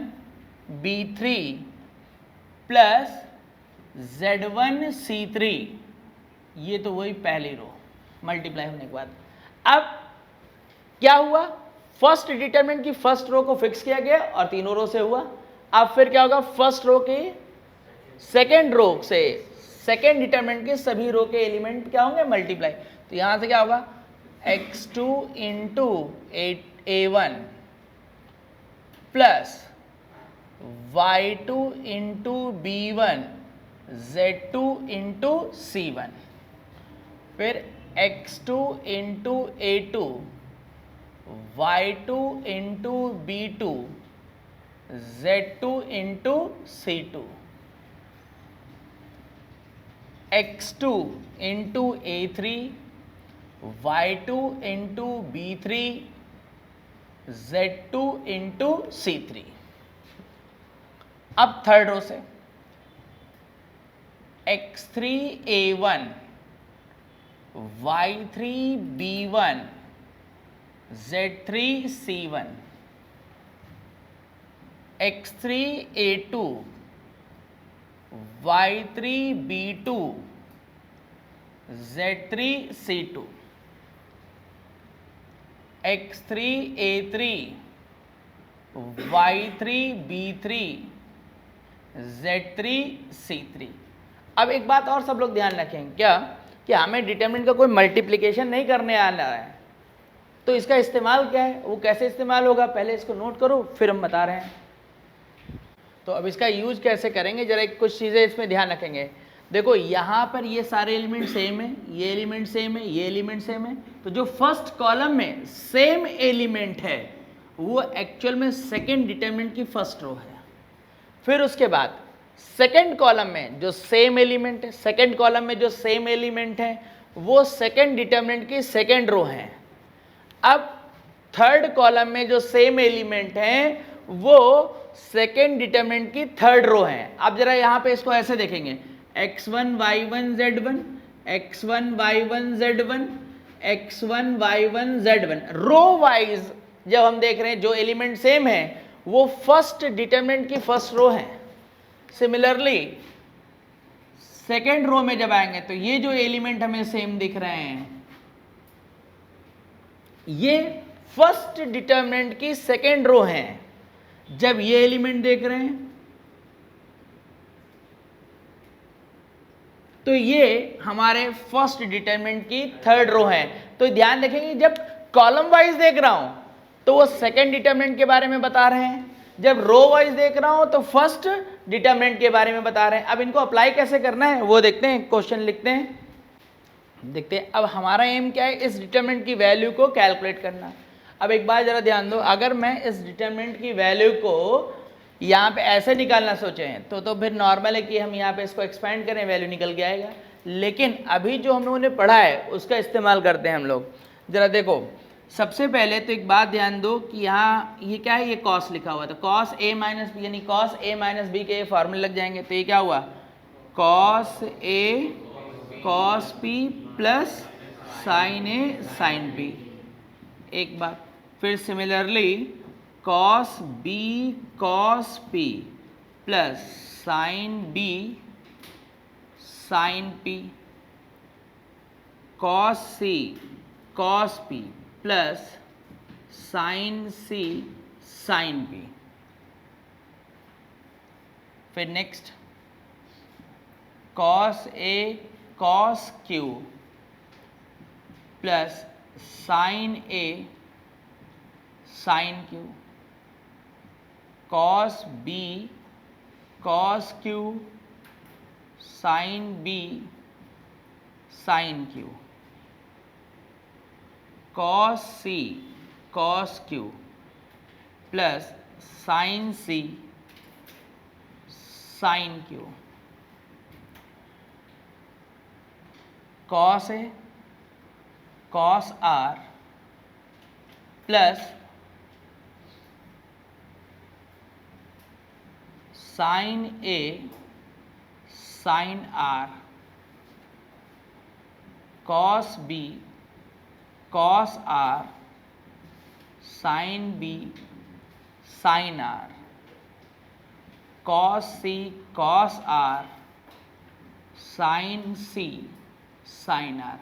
b3 plus z1 c3, ये तो वही पहली रो मल्टीप्लाई होने के बाद। अब क्या हुआ, फर्स्ट डिटरमिनेंट की फर्स्ट रो को फिक्स किया गया और तीनों रो से हुआ। अब फिर क्या होगा, फर्स्ट रो के सेकेंड रो से सेकेंड डिटरमिनेंट के सभी रो के एलिमेंट क्या होंगे मल्टीप्लाई। तो यहां से क्या होगा x2 into a1 plus y2 into b1 z2 into c1, फिर x2 into a2 y2 into b2 z2 into c2, x2 into a3 y2 into b3 z2 into c3। अब थर्ड रो से x3 a1 y3 b1 z3 c1, x3 a2 y3 b2 z3 c2, x3 a3 y3 b3 z3 c3। अब एक बात और सब लोग ध्यान रखें क्या, कि हमें डिटरमिनेंट का कोई मल्टीप्लिकेशन नहीं करने आना है, तो इसका इस्तेमाल क्या है, वो कैसे इस्तेमाल होगा पहले इसको नोट करो फिर हम बता रहे हैं। तो अब इसका यूज कैसे करेंगे, जरा कुछ चीज़ें इसमें ध्यान रखेंगे। देखो यहाँ पर ये सारे एलिमेंट सेम है, ये एलिमेंट सेम है, ये एलिमेंट सेम है, तो जो फर्स्ट कॉलम में सेम एलिमेंट है वो एक्चुअल में सेकेंड डिटरमिनेंट की फर्स्ट रो है। फिर उसके बाद सेकेंड कॉलम में जो सेम एलिमेंट है, सेकेंड कॉलम में जो सेम एलिमेंट है वो सेकेंड डिटरमिनेंट की सेकेंड रो है। अब थर्ड कॉलम में जो सेम एलिमेंट है वो सेकेंड डिटरमिनेंट की थर्ड रो है। अब जरा यहाँ पे इसको ऐसे देखेंगे x1 y1 z1 x1 y1 z1 x1 y1 z1, row wise जब हम देख रहे हैं जो एलिमेंट सेम है वो फर्स्ट डिटरमिनेंट की फर्स्ट रो है। सिमिलरली सेकेंड रो में जब आएंगे तो ये जो एलिमेंट हमें सेम दिख रहे हैं ये फर्स्ट डिटरमिनेंट की सेकेंड रो है। जब ये एलिमेंट देख रहे हैं तो ये हमारे फर्स्ट डिटरमिनेंट की थर्ड रो है। तो ध्यान रखेंगे जब कॉलम वाइज देख रहा हूं तो वो सेकेंड डिटरमिनेंट के बारे में बता रहे हैं, जब रो वाइज देख रहा हूं तो फर्स्ट डिटरमिनेंट के बारे में बता रहे हैं। अब इनको अप्लाई कैसे करना है वो देखते हैं, क्वेश्चन लिखते हैं, देखते हैं। अब हमारा एम क्या है, इस डिटरमिनेंट की वैल्यू को कैलकुलेट करना। अब एक बार जरा ध्यान दो, अगर मैं इस डिटरमिनेंट की वैल्यू को यहाँ पे ऐसे निकालना सोचे हैं तो फिर नॉर्मल है कि हम यहाँ पे इसको एक्सपेंड करें, वैल्यू निकल के आएगा। लेकिन अभी जो हम लोगों ने पढ़ा है उसका इस्तेमाल करते हैं हम लोग। जरा देखो सबसे पहले तो एक बात ध्यान दो कि यहाँ ये क्या है, ये कॉस लिखा हुआ, तो कॉस ए माइनस बी यानी कॉस ए माइनस बी के फॉर्मूले लग जाएंगे। तो ये क्या हुआ, cos A cos P plus sine A sine P. एक बात फिर similarly cos B cos P plus sine B sine P, cos C cos P plus sine C sine P. फिर next cos A cos Q plus sine A sine Q, cos B cos Q sine B sign Q, cos C cos Q plus sine C sine Q, cos A cos r plus sine A sine r, cos B cos r sine B sine r, cos C cos r sine C sine r.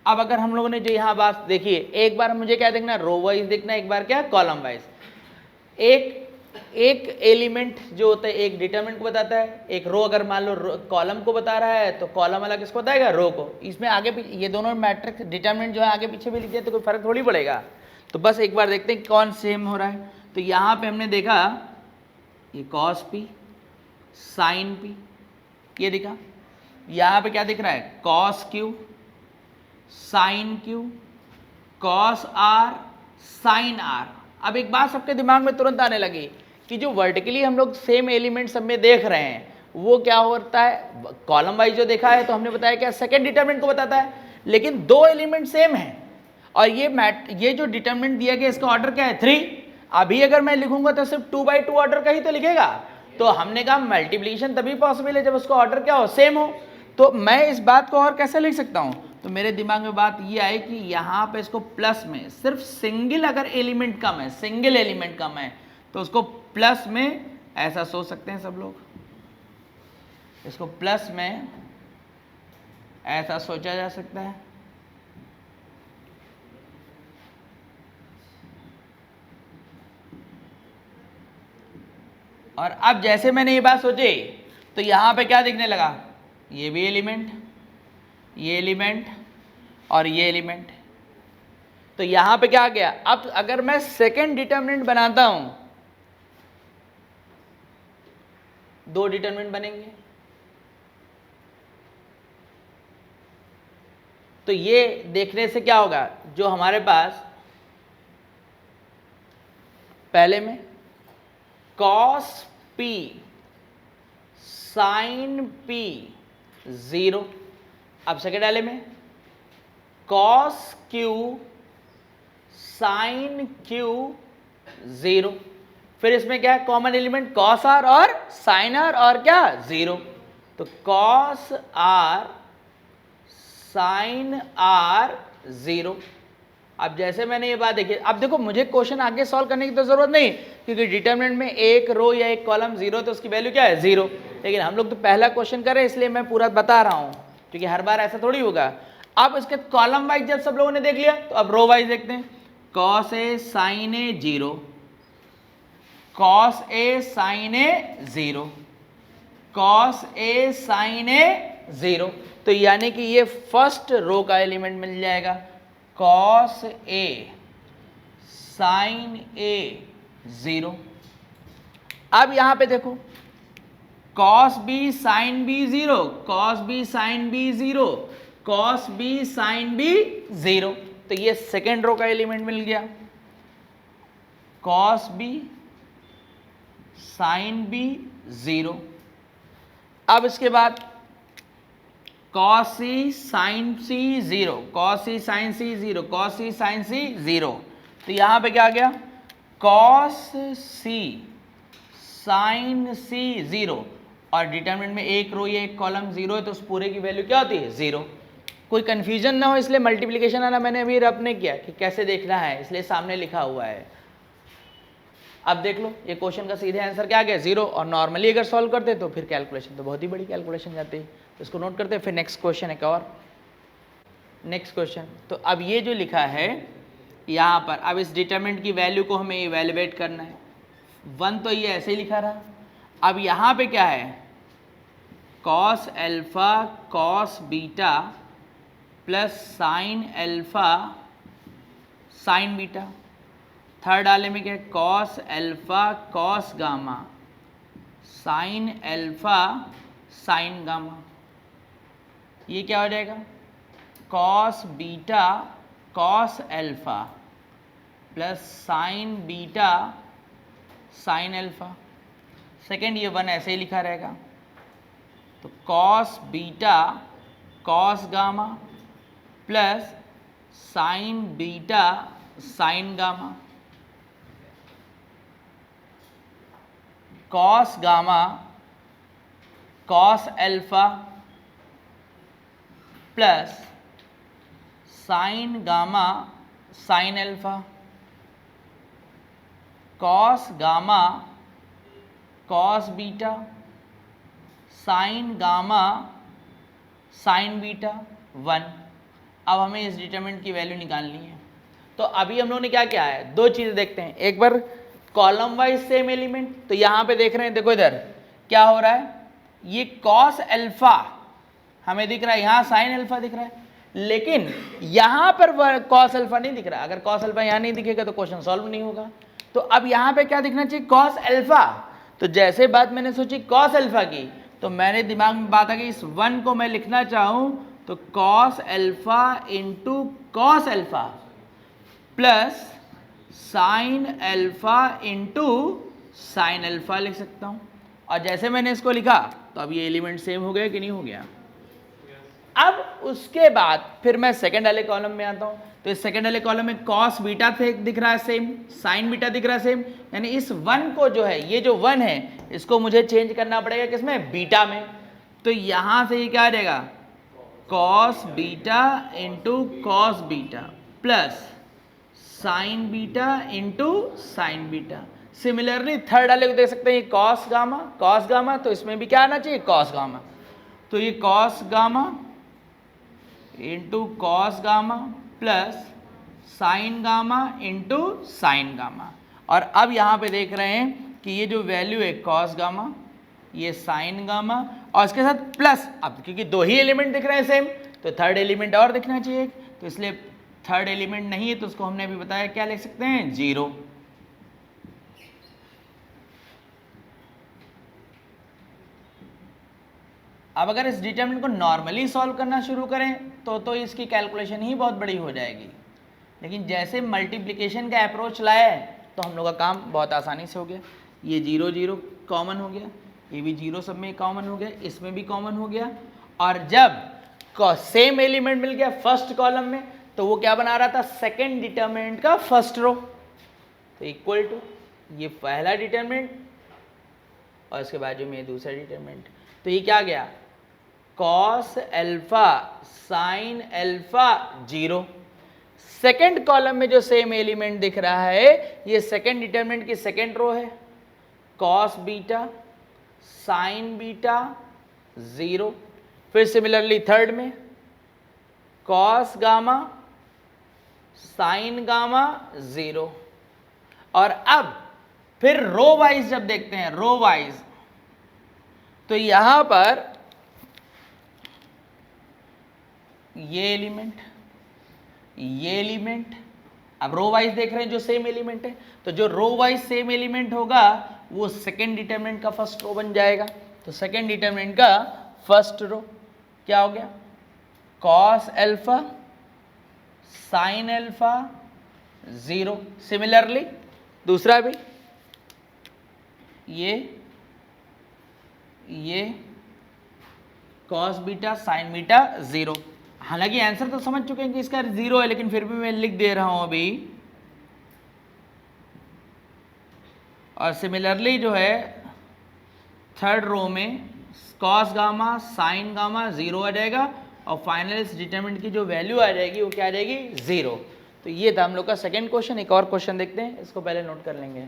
अब अगर हम लोगों ने जो यहाँ बात देखी है, एक बार मुझे क्या देखना, रो वाइज देखना, एक बार क्या कॉलम वाइज। एक एलिमेंट जो होता है एक डिटरमिनेंट को बताता है, एक रो अगर मान लो कॉलम को बता रहा है तो कॉलम वाला किसको बताएगा, रो को। इसमें आगे पीछे ये दोनों मैट्रिक्स डिटरमिनेंट जो है आगे पीछे भी लिख दिया तो कोई फर्क थोड़ी पड़ेगा। तो बस एक बार देखते हैं कौन सेम हो रहा है। तो यहाँ पे हमने देखा ये कॉस पी साइन पी, ये दिखा। यहाँ पे क्या दिख रहा है, cos Q sine Q cos r sine r. अब एक बात सबके दिमाग में तुरंत आने लगी कि जो वर्टिकली हम लोग सेम एलिमेंट सब में देख रहे हैं वो क्या होता है, कॉलम वाइज जो देखा है तो हमने बताया क्या सेकंड डिटरमिनेंट को बताता है, लेकिन दो एलिमेंट सेम हैं और ये जो डिटरमिनेंट दिया गया इसका ऑर्डर क्या है 3। अभी अगर मैं लिखूंगा तो सिर्फ 2/2 ऑर्डर का ही तो लिखेगा। तो हमने कहा मल्टीप्लिकेशन तभी पॉसिबल है जब उसका ऑर्डर क्या हो, सेम हो। तो मैं इस बात को और कैसे लिख सकता हूं, तो मेरे दिमाग में बात ये आई कि यहाँ पे इसको प्लस में सिर्फ सिंगल अगर एलिमेंट कम है, सिंगल एलिमेंट कम है तो उसको प्लस में ऐसा सोच सकते हैं सब लोग, इसको प्लस में ऐसा सोचा जा सकता है। और अब जैसे मैंने ये बात सोची तो यहां पे क्या दिखने लगा, ये भी एलिमेंट, ये एलिमेंट और ये एलिमेंट। तो यहां पे क्या आ गया, अब अगर मैं सेकंड डिटरमिनेंट बनाता हूं, दो डिटरमिनेंट बनेंगे। तो ये देखने से क्या होगा, जो हमारे पास पहले में कॉस पी साइन पी 0, अब सेकेंड वाले में कॉस क्यू साइन क्यू 0, फिर इसमें क्या है कॉमन एलिमेंट कॉस आर और साइन आर और क्या 0, तो कॉस आर साइन आर 0। अब जैसे मैंने ये बात देखी, अब देखो मुझे क्वेश्चन आगे सॉल्व करने की तो जरूरत नहीं क्योंकि डिटरमिनेंट में एक रो या एक कॉलम 0 तो उसकी वैल्यू क्या है 0। लेकिन हम लोग तो पहला क्वेश्चन करें इसलिए मैं पूरा बता रहा हूं क्योंकि हर बार ऐसा थोड़ी होगा। अब इसके कॉलम वाइज जब सब लोगों ने देख लिया तो अब रो वाइज देखते हैं। Cos A sign A 0, cos A sign A 0, cos A sign ए 0। तो यानी कि ये फर्स्ट रो का एलिमेंट मिल जाएगा, कॉस ए साइन ए 0। अब यहां पे देखो cos B sine B 0, cos B sine B 0, cos B sine B 0। तो ये सेकेंड रो का एलिमेंट मिल गया, कॉस बी साइन बी 0। अब इसके बाद कॉस सी साइन सी 0, कॉस सी साइन सी 0, कॉस सी साइन सी 0। तो यहां पे क्या आ गया, कॉस सी साइन सी 0 और डिटरमिनेंट में एक रो या एक कॉलम 0 है तो उस पूरे की वैल्यू क्या होती है 0। कोई कंफ्यूजन ना हो इसलिए मल्टीप्लिकेशन वाला मैंने अभी रब नहीं किया कि कैसे देखना है, इसलिए सामने लिखा हुआ है। अब देख लो ये क्वेश्चन का सीधे आंसर क्या आ गया 0, और नॉर्मली अगर सॉल्व करते तो फिर कैलकुलेशन तो बहुत ही बड़ी कैलकुलेशन जाती है। तो इसको नोट करते हैं। फिर नेक्स्ट क्वेश्चन एक और, नेक्स्ट क्वेश्चन। तो अब ये जो लिखा है यहाँ पर, अब इस डिटरमिनेंट की वैल्यू को हमें इवेलुएट करना है। 1 तो ये ऐसे ही लिखा रहा। अब यहाँ पे क्या है, cos alpha cos beta plus sine alpha sign beta. Third वाले में क्या है, cos alpha cos gamma sine alpha sign gamma. ये क्या हो जाएगा, cos beta cos alpha plus sign beta sine alpha. Second ये 1 ऐसे ही लिखा रहेगा। तो cos beta cos gamma plus sign beta sine gamma. Cos gamma cos alpha plus sign gamma sine alpha. Cos gamma cos beta sine gamma sign beta 1। अब हमें इस determinant की value निकालनी है। तो अभी हम लोगों ने क्या किया है, दो चीज़ें देखते हैं। एक बार कॉलम वाइज सेम एलिमेंट, तो यहाँ पे देख रहे हैं, देखो इधर क्या हो रहा है, ये कॉस एल्फा हमें दिख रहा है, यहाँ साइन एल्फा दिख रहा है, लेकिन यहाँ पर कॉस एल्फा नहीं दिख रहा। अगर कॉस एल्फा यहाँ नहीं दिखेगा तो क्वेश्चन सॉल्व नहीं होगा। तो अब यहाँ पे क्या दिखना चाहिए, कॉस एल्फा। तो जैसे बात मैंने सोची कॉस एल्फा की, तो मैंने दिमाग में बात आ गई, इस 1 को मैं लिखना चाहूँ तो cos alpha into cos alpha plus sine alpha into sine alpha लिख सकता हूँ। और जैसे मैंने इसको लिखा तो अब ये एलिमेंट सेम हो गया कि नहीं हो गया। अब उसके बाद फिर मैं सेकंड वाले कॉलम में आता हूँ। तो इस सेकंड वाले कॉलम में कॉस बीटा दिख रहा है सेम, साइन बीटा दिख रहा है सेम, यानी इस 1 को जो है, ये जो 1 है इसको मुझे चेंज करना पड़ेगा किसमें, बीटा में। तो यहाँ से ये क्या आ जाएगा, cos beta into cos beta plus sign beta into sine beta. Similarly third वाले को देख सकते हैं, कॉस गामा, तो इसमें भी क्या आना चाहिए, कॉस गामा। तो ये cos gamma into cos gamma plus sign gamma into sine gamma. और अब यहाँ पे देख रहे हैं कि ये जो वैल्यू है कॉस गामा, ये साइन गामा, और इसके साथ प्लस, अब क्योंकि दो ही एलिमेंट दिख रहे हैं सेम, तो थर्ड एलिमेंट और दिखना चाहिए, तो इसलिए थर्ड एलिमेंट नहीं है तो उसको हमने अभी बताया क्या लिख सकते हैं, 0। अब अगर इस डिटरमिनेंट को नॉर्मली सॉल्व करना शुरू करें तो इसकी कैलकुलेशन ही बहुत बड़ी हो जाएगी। लेकिन जैसे मल्टीप्लिकेशन का अप्रोच लाया है तो हम लोग का काम बहुत आसानी से हो गया। ये 0 0 कॉमन हो गया, ये भी 0 सब में कॉमन हो गया, इसमें भी कॉमन हो गया। और जब सेम एलिमेंट मिल गया फर्स्ट कॉलम में तो वो क्या बना रहा था, सेकेंड डिटरमिनेंट का फर्स्ट रो। तो इक्वल टू ये पहला डिटरमिनेंट और इसके बाजू में दूसरा डिटरमिनेंट। तो ये क्या गया, cos alpha sine alpha 0। Second column में जो सेम एलिमेंट दिख रहा है ये सेकेंड डिटरमिनेंट की सेकेंड रो है, कॉस बीटा साइन बीटा 0। फिर सिमिलरली थर्ड में कॉस गामा साइन गामा 0। और अब फिर रो वाइज जब देखते हैं, रो वाइज, तो यहां पर ये एलिमेंट, अब रो वाइज देख रहे हैं जो सेम एलिमेंट है, तो जो रो वाइज सेम एलिमेंट होगा वो सेकेंड डिटरमिनेंट का फर्स्ट रो बन जाएगा। तो सेकेंड डिटरमिनेंट का फर्स्ट रो क्या हो गया, cos alpha sine alpha 0। Similarly दूसरा भी ये कॉस बीटा साइन बीटा 0। हालांकि आंसर तो समझ चुके हैं कि इसका 0 है, लेकिन फिर भी मैं लिख दे रहा हूं अभी। और सिमिलरली जो है थर्ड रो में कॉस गामा साइन गामा 0 आ जाएगा, और फाइनल इस डिटरमिनेंट की जो वैल्यू आ जाएगी वो क्या आ जाएगी, 0। तो ये था हम लोग का सेकेंड क्वेश्चन। एक और क्वेश्चन देखते हैं, इसको पहले नोट कर लेंगे।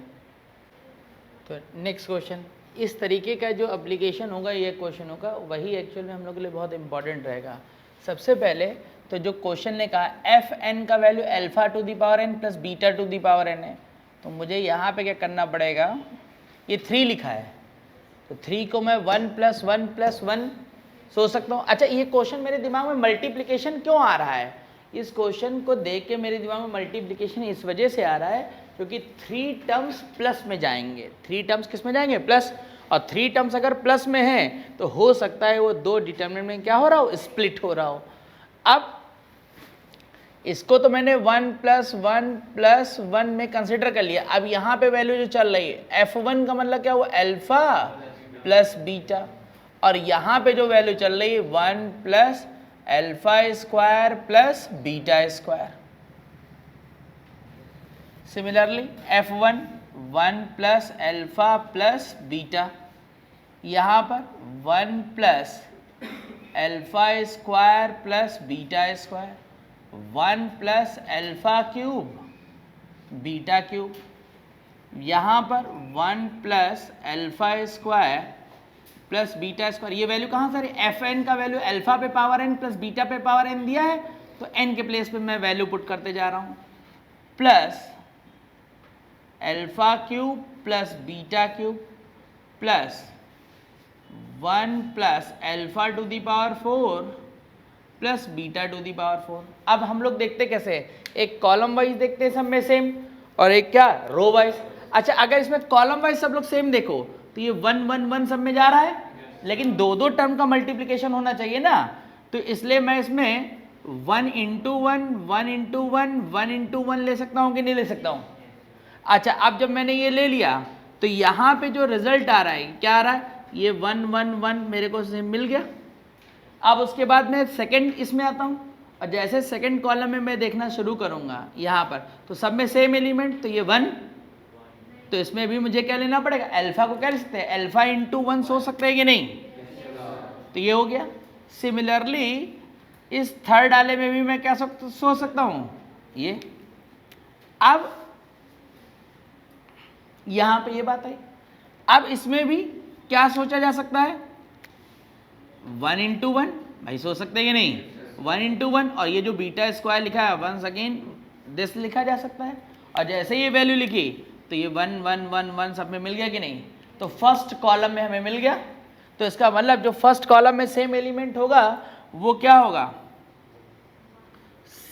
तो नेक्स्ट क्वेश्चन, इस तरीके का जो एप्लीकेशन होगा, ये क्वेश्चन होगा, वही एक्चुअल में हम लोग के लिए बहुत इंपॉर्टेंट रहेगा। सबसे पहले तो जो क्वेश्चन ने कहा एफ एन का value alpha to the power n plus beta to the power n है, तो मुझे यहाँ पे क्या करना पड़ेगा, ये 3 लिखा है, तो 3 को मैं 1 + 1 + 1 सोच सकता हूँ। अच्छा, ये क्वेश्चन मेरे दिमाग में मल्टीप्लिकेशन क्यों आ रहा है? इस क्वेश्चन को देख के मेरे दिमाग में मल्टीप्लिकेशन इस वजह से आ रहा है क्योंकि 3 टर्म्स प्लस में जाएंगे। 3 टर्म्स किस में जाएंगे? प्लस। और 3 टर्म्स अगर प्लस में है तो हो सकता है वो 2 डिटरमिनेंट में क्या हो रहा हो, स्प्लिट हो रहा हो। अब इसको तो मैंने 1 + 1 + 1 में कंसिडर कर लिया। अब यहाँ पे वैल्यू जो चल रही है f1 का मतलब क्या हुआ, अल्फा प्लस बीटा, और यहाँ पे जो वैल्यू चल रही है 1 + alpha plus beta square. Similarly f1 1 + alpha plus beta, यहाँ पर 1 + अल्फा² प्लस बीटा², 1 + अल्फा³ बीटा³, यहाँ पर 1 + अल्फा² प्लस बीटा²। ये वैल्यू कहाँ से? एफ एन का वैल्यू अल्फा पे पावर एन प्लस बीटा पे पावर एन दिया है, तो एन के प्लेस पे मैं वैल्यू पुट करते जा रहा हूँ, plus alpha plus beta plus 1 + alpha to the power 4 plus beta to the power 4। अब हम लोग देखते कैसे, एक कॉलम वाइज देखते हैं सब में सेम, और एक क्या, रो वाइज। अच्छा, अगर इसमें कॉलम वाइज सब लोग सेम देखो तो ये 1 1 1 सब में जा रहा है, लेकिन 2 टर्म का मल्टीप्लिकेशन होना चाहिए ना, तो इसलिए मैं इसमें 1 × 1 1 × 1 1 × 1 ले सकता हूँ कि नहीं ले सकता हूँ? अच्छा, अब जब मैंने ये ले लिया तो यहाँ पे जो रिजल्ट आ रहा है, क्या आ रहा है, ये 1 1 1 मेरे को सेम मिल गया। अब उसके बाद मैं सेकंड इसमें आता हूँ, और जैसे सेकंड कॉलम में मैं देखना शुरू करूँगा यहाँ पर, तो सब में सेम एलिमेंट, तो ये 1, तो इसमें भी मुझे क्या लेना पड़ेगा, अल्फा को क्या ले सकते हैं, अल्फा × 1 सोच सकते हैं कि नहीं, तो ये हो गया। सिमिलरली इस थर्ड वाले में भी मैं क्या सोच सकता हूँ, ये। अब यहाँ पे ये बात है, अब इसमें भी क्या सोचा जा सकता है, 1 × 1 भाई सोच सकते हैं कि नहीं, 1 × 1, और ये जो बीटा² लिखा है वंस अगेन दिस लिखा जा सकता है, और जैसे ये वैल्यू लिखी तो ये 1 1 1 1 सब में मिल गया कि नहीं, तो फर्स्ट कॉलम में हमें मिल गया। तो इसका मतलब जो फर्स्ट कॉलम में सेम एलिमेंट होगा वो क्या होगा,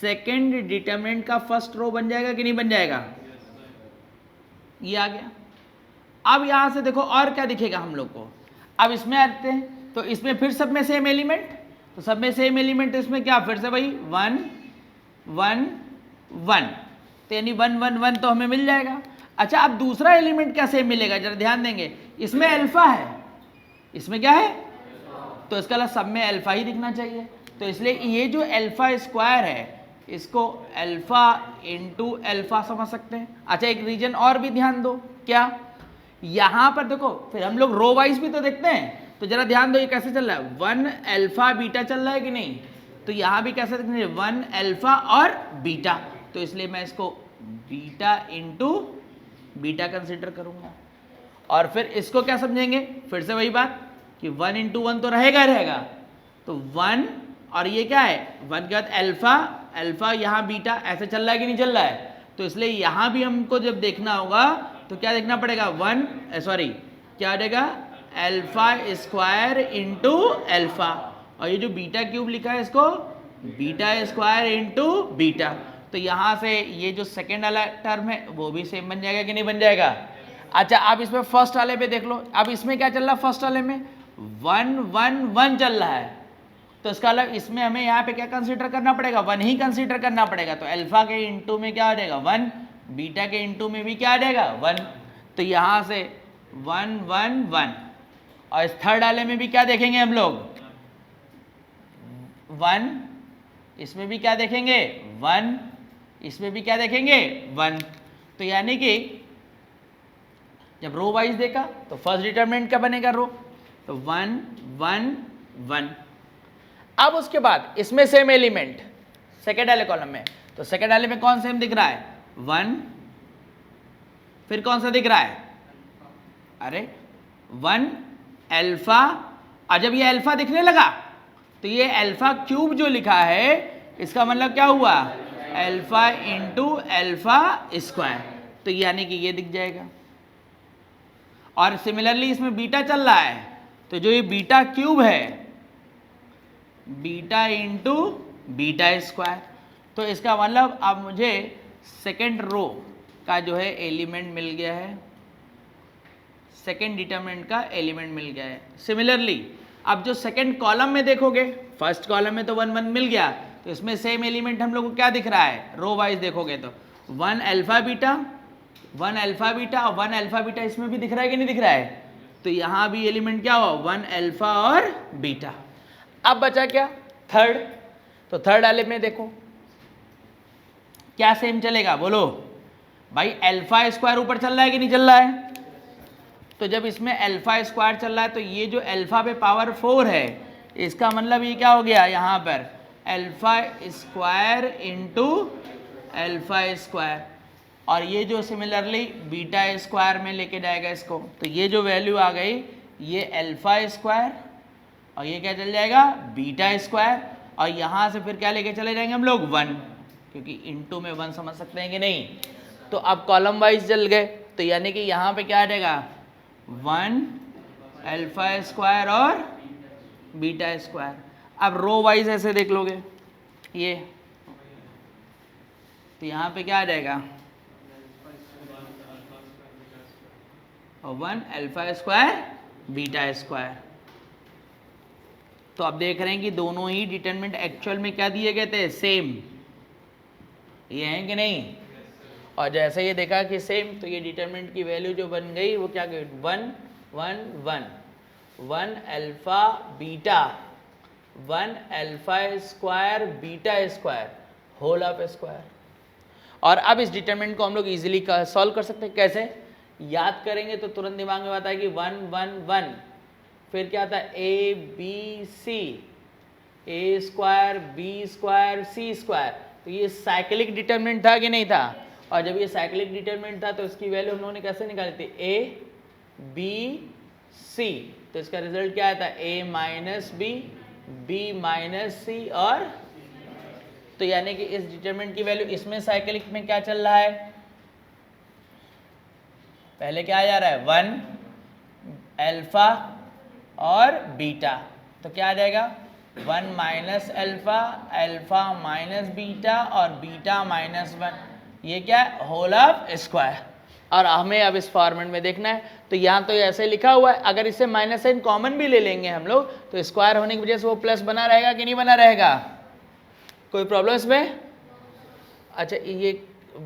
सेकंड डिटरमिनेंट का फर्स्ट रो बन जाएगा कि नहीं बन जाएगा, ये आ गया। अब यहां से देखो और क्या दिखेगा हम लोग को, अब इसमें आते हैं तो इसमें फिर सब में सेम एलिमेंट, तो सब में सेम एलिमेंट, इसमें क्या फिर से भाई 1 1 1, तो यानी 1 1 1 तो हमें मिल जाएगा। अच्छा, अब दूसरा एलिमेंट क्या सेम मिलेगा, जरा ध्यान देंगे, इसमें अल्फा है, इसमें क्या है, तो इसका मतलब सब में अल्फा ही दिखना चाहिए, तो इसलिए ये जो अल्फा² है इसको अल्फा × अल्फा समझ सकते हैं। अच्छा, एक रीजन और भी ध्यान दो, क्या, यहाँ पर देखो, फिर हम लोग रो वाइज भी तो देखते हैं, तो जरा ध्यान दो ये कैसे चल रहा है, 1 अल्फा बीटा चल रहा है कि नहीं, तो यहाँ भी कैसे दिख रहा है, 1 अल्फा और बीटा, तो इसलिए मैं इसको बीटा × बीटा कंसिडर करूंगा। और फिर इसको क्या समझेंगे, फिर से वही बात कि 1 × 1 तो रहेगा रहेगा, तो 1 और ये क्या है 1 के बाद अल्फा, अल्फा यहाँ बीटा, ऐसे चल रहा है कि नहीं चल रहा है, तो इसलिए यहाँ भी हमको जब देखना होगा तो क्या देखना पड़ेगा, क्या देगा, अल्फा² × अल्फा, और ये जो बीटा³ लिखा है इसको बीटा² × बीटा, तो यहाँ से ये जो सेकेंड वाला टर्म है वो भी सेम बन जाएगा कि नहीं बन जाएगा। अच्छा, अब इसमें फर्स्ट वाले पे देख लो, अब इसमें क्या चल रहा है, फर्स्ट वाले में 1 1 1 चल रहा है, तो इसका मतलब इसमें हमें यहाँ पे क्या कंसीडर करना पड़ेगा, 1 ही कंसीडर करना पड़ेगा, तो अल्फा के इंटू में क्या आ जाएगा 1, बीटा के इंटू में भी क्या आ जाएगा 1, तो यहाँ से 1 1 1, और इस थर्ड वाले में भी क्या देखेंगे हम लोग 1, इसमें भी क्या देखेंगे 1, इसमें भी क्या देखेंगे 1, तो यानी कि जब रो वाइज देखा तो फर्स्ट डिटरमिनेंट क्या बनेगा रो, तो 1 1 1। अब उसके बाद इसमें सेम एलिमेंट सेकेंड वाले कॉलम में, तो सेकेंड वाले में कौन सेम दिख रहा है 1, फिर कौन सा दिख रहा है अरे 1 अल्फा, और जब ये अल्फा दिखने लगा तो ये अल्फा क्यूब जो लिखा है इसका मतलब क्या हुआ, अल्फा इंटू अल्फा स्क्वायर, तो यानी कि ये दिख जाएगा। और सिमिलरली इसमें बीटा चल रहा है तो जो ये बीटा क्यूब है बीटा इंटू बीटा स्क्वायर, तो इसका मतलब अब मुझे सेकेंड रो का जो है एलिमेंट मिल गया है, सेकेंड डिटरमिनेंट का एलिमेंट मिल गया है। सिमिलरली अब जो सेकेंड कॉलम में देखोगे, फर्स्ट कॉलम में तो 1 1 मिल गया, तो इसमें सेम एलिमेंट हम लोग को क्या दिख रहा है, रो वाइज देखोगे तो 1 अल्फा बीटा 1 अल्फा बीटा और 1 अल्फा बीटा इसमें भी दिख रहा है कि नहीं दिख रहा है, तो यहाँ भी एलिमेंट क्या हुआ 1 अल्फा और बीटा। अब बचा क्या थर्ड, तो थर्ड वाले में देखो क्या सेम चलेगा, बोलो भाई अल्फा स्क्वायर ऊपर चल रहा है कि नहीं चल रहा है, तो जब इसमें अल्फा स्क्वायर चल रहा है तो ये जो अल्फा पे पावर 4 है इसका मतलब ये क्या हो गया यहाँ पर alpha square into alpha square, और ये जो सिमिलरली बीटा स्क्वायर में लेके जाएगा इसको, तो ये जो वैल्यू आ गई ये अल्फा स्क्वायर और ये क्या चल जाएगा बीटा स्क्वायर, और यहाँ से फिर क्या लेके चले जाएंगे हम लोग 1, क्योंकि इंटू में 1 समझ सकते हैं कि नहीं। तो अब कॉलम वाइज चल गए, तो यानी कि यहाँ पे क्या आ जाएगा 1 अल्फा स्क्वायर और बीटा स्क्वायर। अब रो वाइज ऐसे देख लोगे ये, तो यहाँ पे क्या आ जाएगा 1 अल्फा स्क्वायर बीटा स्क्वायर। तो अब देख रहे हैं कि दोनों ही डिटरमिनेंट एक्चुअल में क्या दिए गए थे, सेम, ये है कि नहीं, और जैसे ये देखा कि सेम, तो ये डिटरमिनेंट की वैल्यू जो बन गई वो क्या गई 1 1 1 1 alpha beta 1 alpha square beta square whole of square. और अब इस डिटरमिनेंट को हम लोग इजीली सॉल्व कर सकते हैं, कैसे याद करेंगे तो तुरंत दिमाग में आता है कि 1 1 1, फिर क्या आता है A B C, A square B square C square, तो ये साइक्लिक डिटरमिनेंट था कि नहीं था, और जब ये साइक्लिक डिटरमिनेंट था तो इसकी वैल्यू हम लोगों ने कैसे निकाली थी ए बी सी, तो इसका रिजल्ट क्या आता है ए माइनस बी माइनस सी, और तो यानी कि इस डिटरमिनेंट की वैल्यू इसमें साइक्लिक में क्या चल रहा है, पहले क्या आ जा रहा है 1 अल्फा और बीटा, तो क्या आ जाएगा 1 minus alpha alpha minus beta और बीटा माइनस 1, ये क्या है होल ऑफ स्क्वायर। और हमें अब इस फॉर्मेट में देखना है, तो यहाँ तो ऐसे लिखा हुआ है, अगर इसे माइनस साइन कॉमन भी ले लेंगे हम लोग तो स्क्वायर होने की वजह से वो प्लस बना रहेगा कि नहीं बना रहेगा, कोई प्रॉब्लम इसमें। अच्छा ये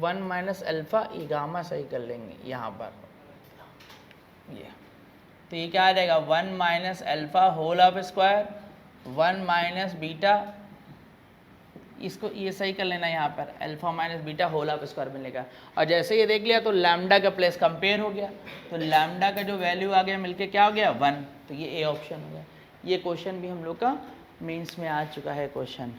1 माइनस अल्फा ये गामा सही कर लेंगे यहाँ पर, ये तो ये क्या आ जाएगा 1 minus alpha whole of square 1 minus beta, इसको ये सही कर लेना यहाँ पर alpha minus beta whole of square मिलेगा, और जैसे ये देख लिया तो लैम्डा का प्लेस कंपेयर हो गया, तो लैम्डा का जो वैल्यू आ गया मिलके क्या हो गया 1, तो ये ए ऑप्शन हो गया। ये क्वेश्चन भी हम लोग का मेंस में आ चुका है क्वेश्चन,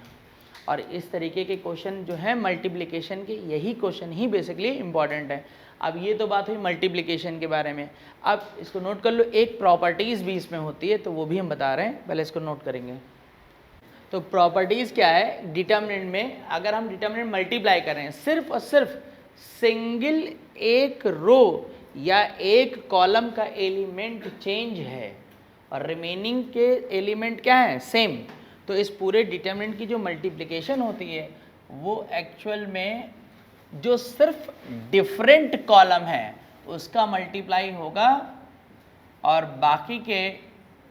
और इस तरीके के क्वेश्चन जो है मल्टीप्लिकेशन के, यही क्वेश्चन ही बेसिकली इंपॉर्टेंट है। अब ये तो बात हुई मल्टीप्लिकेशन के बारे में, अब इसको नोट कर लो, एक प्रॉपर्टीज़ भी इसमें होती है तो वो भी हम बता रहे हैं, पहले इसको नोट करेंगे। तो प्रॉपर्टीज़ क्या है डिटरमिनेंट में, अगर हम डिटरमिनेंट मल्टीप्लाई करें सिर्फ और सिर्फ सिंगल एक रो या एक कॉलम का एलिमेंट चेंज है और रिमेनिंग के एलिमेंट क्या है सेम, तो इस पूरे डिटरमिनेंट की जो मल्टीप्लिकेशन होती है वो एक्चुअल में जो सिर्फ डिफरेंट कॉलम है उसका मल्टीप्लाई होगा और बाकी के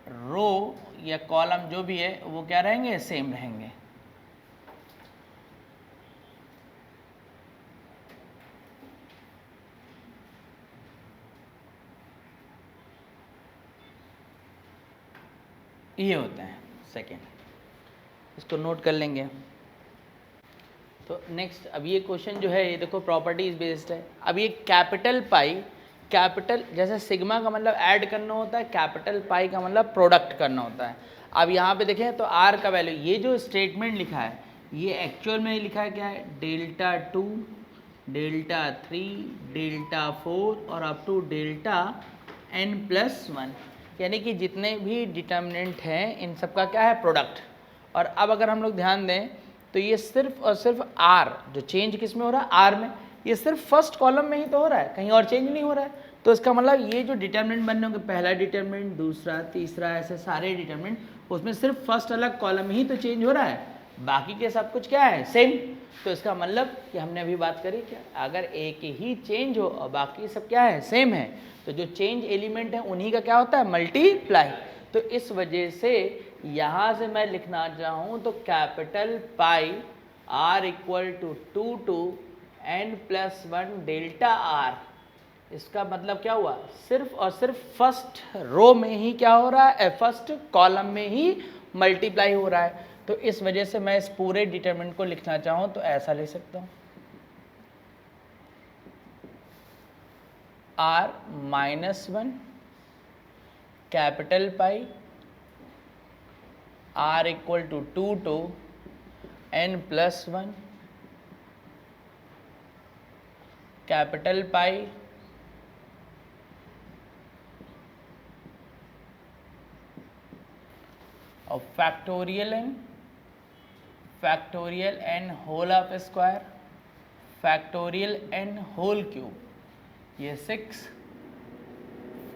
रो या कॉलम जो भी है वो क्या रहेंगे सेम रहेंगे। ये होता है सेकेंड, इसको नोट कर लेंगे। तो नेक्स्ट अब ये क्वेश्चन जो है ये देखो प्रॉपर्टीज बेस्ड है। अब ये कैपिटल पाई, कैपिटल जैसे सिग्मा का मतलब ऐड करना होता है, कैपिटल पाई का मतलब प्रोडक्ट करना होता है। अब यहाँ पे देखें तो आर का वैल्यू, ये जो स्टेटमेंट लिखा है ये एक्चुअल में लिखा है क्या है डेल्टा 2 डेल्टा 3 डेल्टा 4 और अप टू डेल्टा n+1, यानी कि जितने भी डिटर्मिनेंट हैं इन सब का क्या है, प्रोडक्ट। और अब अगर हम लोग ध्यान दें तो ये सिर्फ और सिर्फ r, जो चेंज किस में हो रहा है, r में, ये सिर्फ फर्स्ट कॉलम में ही तो हो रहा है, कहीं और चेंज नहीं हो रहा है। तो इसका मतलब ये जो डिटर्मिनेंट बनने होंगे, पहला डिटर्मिनेंट, दूसरा, तीसरा, ऐसे सारे डिटर्मिनेंट, उसमें सिर्फ फर्स्ट अलग कॉलम ही तो चेंज हो रहा है, बाकी के सब कुछ क्या है, सेम। तो इसका मतलब कि हमने अभी बात करी क्या, अगर एक ही चेंज हो और बाकी सब क्या है, सेम है, तो जो चेंज एलिमेंट है उन्हीं का क्या होता है, मल्टीप्लाई। तो इस वजह से यहाँ से मैं लिखना चाहूँ तो capital pi r equal to 2 to n+1 delta r, इसका मतलब क्या हुआ, सिर्फ और सिर्फ फर्स्ट रो में ही क्या हो रहा है, फर्स्ट कॉलम में ही मल्टीप्लाई हो रहा है। तो इस वजह से मैं इस पूरे डिटरमिनेंट को लिखना चाहूँ तो ऐसा लिख सकता हूँ, r-1 capital pi r equal to 2 to n+1 capital pi और factorial n whole of square, factorial n whole cube, ये 6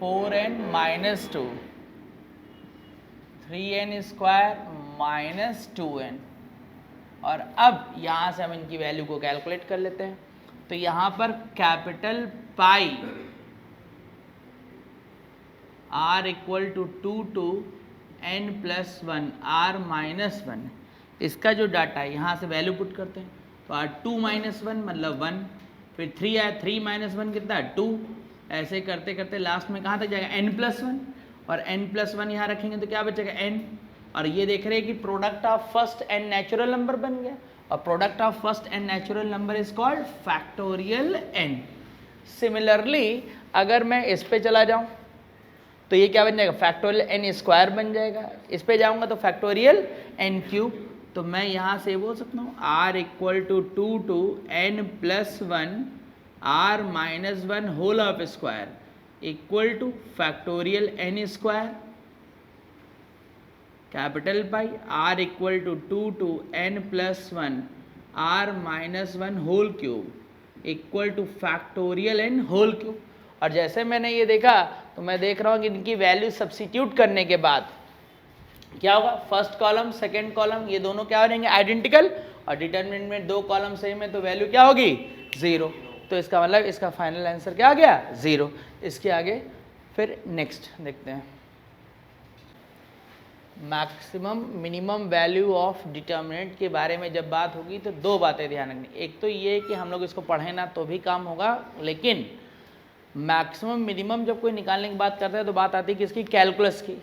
4n - 2 3n स्क्वायर -2n। और अब यहाँ से हम इनकी वैल्यू को कैलकुलेट कर लेते हैं। तो यहाँ पर capital pi r equal to 2 to n+1 r-1, इसका जो डाटा है यहाँ से वैल्यू पुट करते हैं, तो r2 - 1 मतलब 1, फिर 3 आया, 3 - 1 कितना है, 2, ऐसे करते करते लास्ट में कहाँ तक जाएगा, n+1, और n+1 यहाँ रखेंगे तो क्या बचेगा, n। और ये देख रहे हैं कि product of first n natural number बन गया, और product of first n natural number is called factorial n। Similarly अगर मैं इस पे चला जाऊं तो ये क्या बन जाएगा, फैक्टोरियल n स्क्वायर बन जाएगा, इस पे जाऊंगा तो फैक्टोरियल n क्यूब। तो मैं यहाँ से बोल सकता हूँ r equal to 2 to n+1 r-1 whole of square equal to factorial n square capital pi r equal to 2 to n+1 r-1 whole cube equal to factorial n whole cube. और जैसे मैंने ये देखा तो मैं देख रहा हूँ कि इनकी वैल्यू सब्स्टिट्यूट करने के बाद क्या होगा, फर्स्ट कॉलम सेकंड कॉलम ये दोनों क्या हो जाएंगे, आइडेंटिकल, और डिटरमिनेंट में दो कॉलम सेम है तो वैल्यू क्या होगी, 0। तो इसका मतलब इसका फाइनल आंसर क्या आ गया, 0। इसके आगे फिर नेक्स्ट देखते हैं, maximum minimum value of determinant के बारे में जब बात होगी तो दो बातें ध्यान रखनी। एक तो ये कि हम लोग इसको पढ़ें ना तो भी काम होगा, लेकिन मैक्सिमम मिनिमम जब कोई निकालने की बात करता है तो बात आती है किसकी, कैलकुलस की।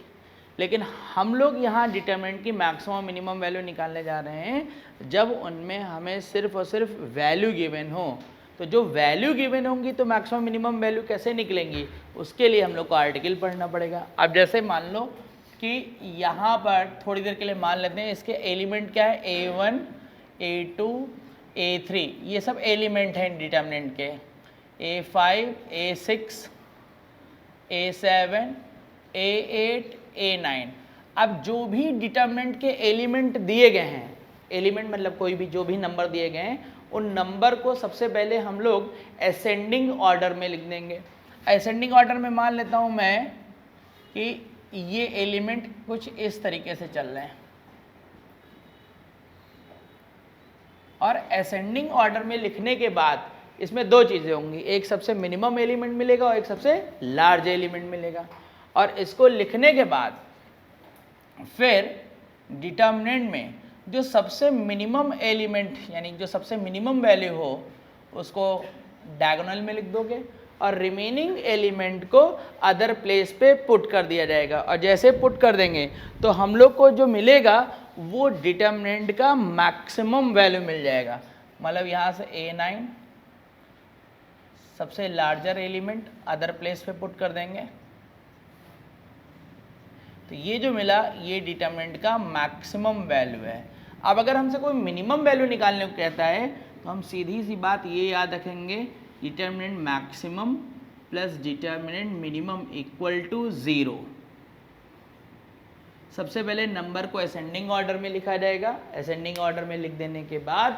लेकिन हम लोग यहाँ डिटरमिनेंट की मैक्सिमम मिनिमम वैल्यू निकालने जा रहे हैं जब उनमें हमें सिर्फ और सिर्फ वैल्यू गिवन हो। तो जो वैल्यू गिवन होंगी तो मैक्सिमम मिनिमम वैल्यू कैसे निकलेंगी, उसके लिए हम लोग को आर्टिकल पढ़ना पड़ेगा। अब जैसे मान लो कि यहाँ पर थोड़ी देर के लिए मान लेते हैं इसके एलिमेंट क्या है, a1 a2 a3, ये सब एलिमेंट हैं डिटरमिनेंट के, a5 a6 a7 a8 a9। अब जो भी डिटरमिनेंट के एलिमेंट दिए गए हैं, एलिमेंट मतलब कोई भी जो भी नंबर दिए गए हैं, उन नंबर को सबसे पहले हम लोग असेंडिंग ऑर्डर में लिख देंगे। असेंडिंग ऑर्डर में मान लेता हूँ मैं कि ये एलिमेंट कुछ इस तरीके से चल रहे हैं, और असेंडिंग ऑर्डर में लिखने के बाद इसमें दो चीज़ें होंगी, एक सबसे मिनिमम एलिमेंट मिलेगा और एक सबसे लार्ज एलिमेंट मिलेगा। और इसको लिखने के बाद फिर डिटरमिनेंट में जो सबसे मिनिमम एलिमेंट यानी जो सबसे मिनिमम वैल्यू हो उसको डायगोनल में लिख दोगे, और रिमेनिंग एलिमेंट को अदर प्लेस पे पुट कर दिया जाएगा। और जैसे पुट कर देंगे तो हम लोग को जो मिलेगा वो डिटरमिनेंट का मैक्सिमम वैल्यू मिल जाएगा। मतलब यहाँ से a9 सबसे लार्जर एलिमेंट अदर प्लेस पे पुट कर देंगे, तो ये जो मिला ये डिटरमिनेंट का मैक्सिमम वैल्यू है। अब अगर हमसे कोई मिनिमम वैल्यू निकालने को कहता है तो हम सीधी सी बात ये याद रखेंगे, determinant maximum plus determinant minimum equal to 0। सबसे पहले नंबर को असेंडिंग ऑर्डर में लिखा जाएगा। असेंडिंग ऑर्डर में लिख देने के बाद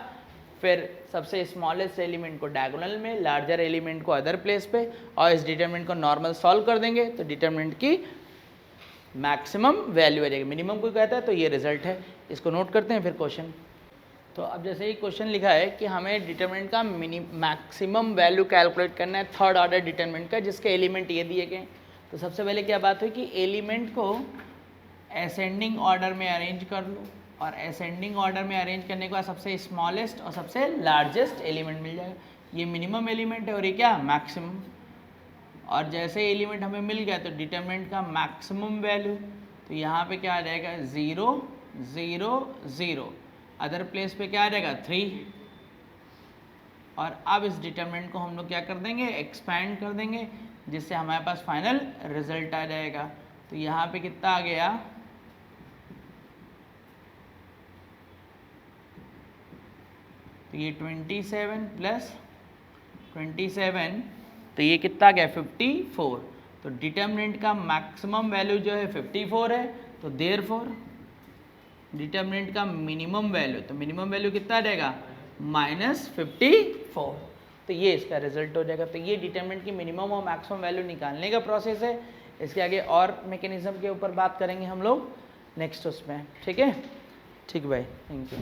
फिर सबसे स्मॉलेस्ट एलिमेंट को डायगोनल में, लार्जर एलिमेंट को अदर प्लेस पे, और इस डिटर्मिनेंट को नॉर्मल सॉल्व कर देंगे तो डिटर्मिनेंट की मैक्सिमम वैल्यू आ जाएगी। मिनिमम कोई कहता है तो ये रिजल्ट है। इसको नोट करते हैं फिर क्वेश्चन। तो अब जैसे ही क्वेश्चन लिखा है कि हमें डिटर्मिनेंट का मैक्सिमम वैल्यू कैलकुलेट करना है थर्ड ऑर्डर डिटर्मिनेंट का, जिसके एलिमेंट ये दिए गए। तो सबसे पहले क्या बात हुई कि एलिमेंट को असेंडिंग ऑर्डर में अरेंज कर लो, और असेंडिंग ऑर्डर में अरेंज करने के बाद सबसे स्मॉलेस्ट और सबसे लार्जेस्ट एलिमेंट मिल जाएगा। ये मिनिमम एलिमेंट है और ये क्या मैक्सिमम। और जैसे एलिमेंट हमें मिल गया तो डिटर्मिनेंट का मैक्सिमम वैल्यू, तो यहाँ पे क्या आ जाएगा 0 0 0, अदर प्लेस पे क्या आ जाएगा 3। और अब इस डिटर्मिनेंट को हम लोग क्या कर देंगे, एक्सपैंड कर देंगे, जिससे हमारे पास फाइनल रिजल्ट आ जाएगा। तो यहाँ पे कितना आ गया, तो ये 27 प्लस 27, तो ये कितना गया 54। तो डिटर्मिनेंट का मैक्सिमम वैल्यू जो है 54 है, तो देयरफॉर डिटर्मिनेंट का मिनिमम वैल्यू, तो मिनिमम वैल्यू कितना रहेगा -54। तो ये इसका रिजल्ट हो जाएगा। तो ये डिटर्मिनेंट की मिनिमम और मैक्सिमम वैल्यू निकालने का प्रोसेस है। इसके आगे और मैकेनिज्म के ऊपर बात करेंगे हम लोग नेक्स्ट उसमें। ठीक है, ठीक भाई, थैंक यू।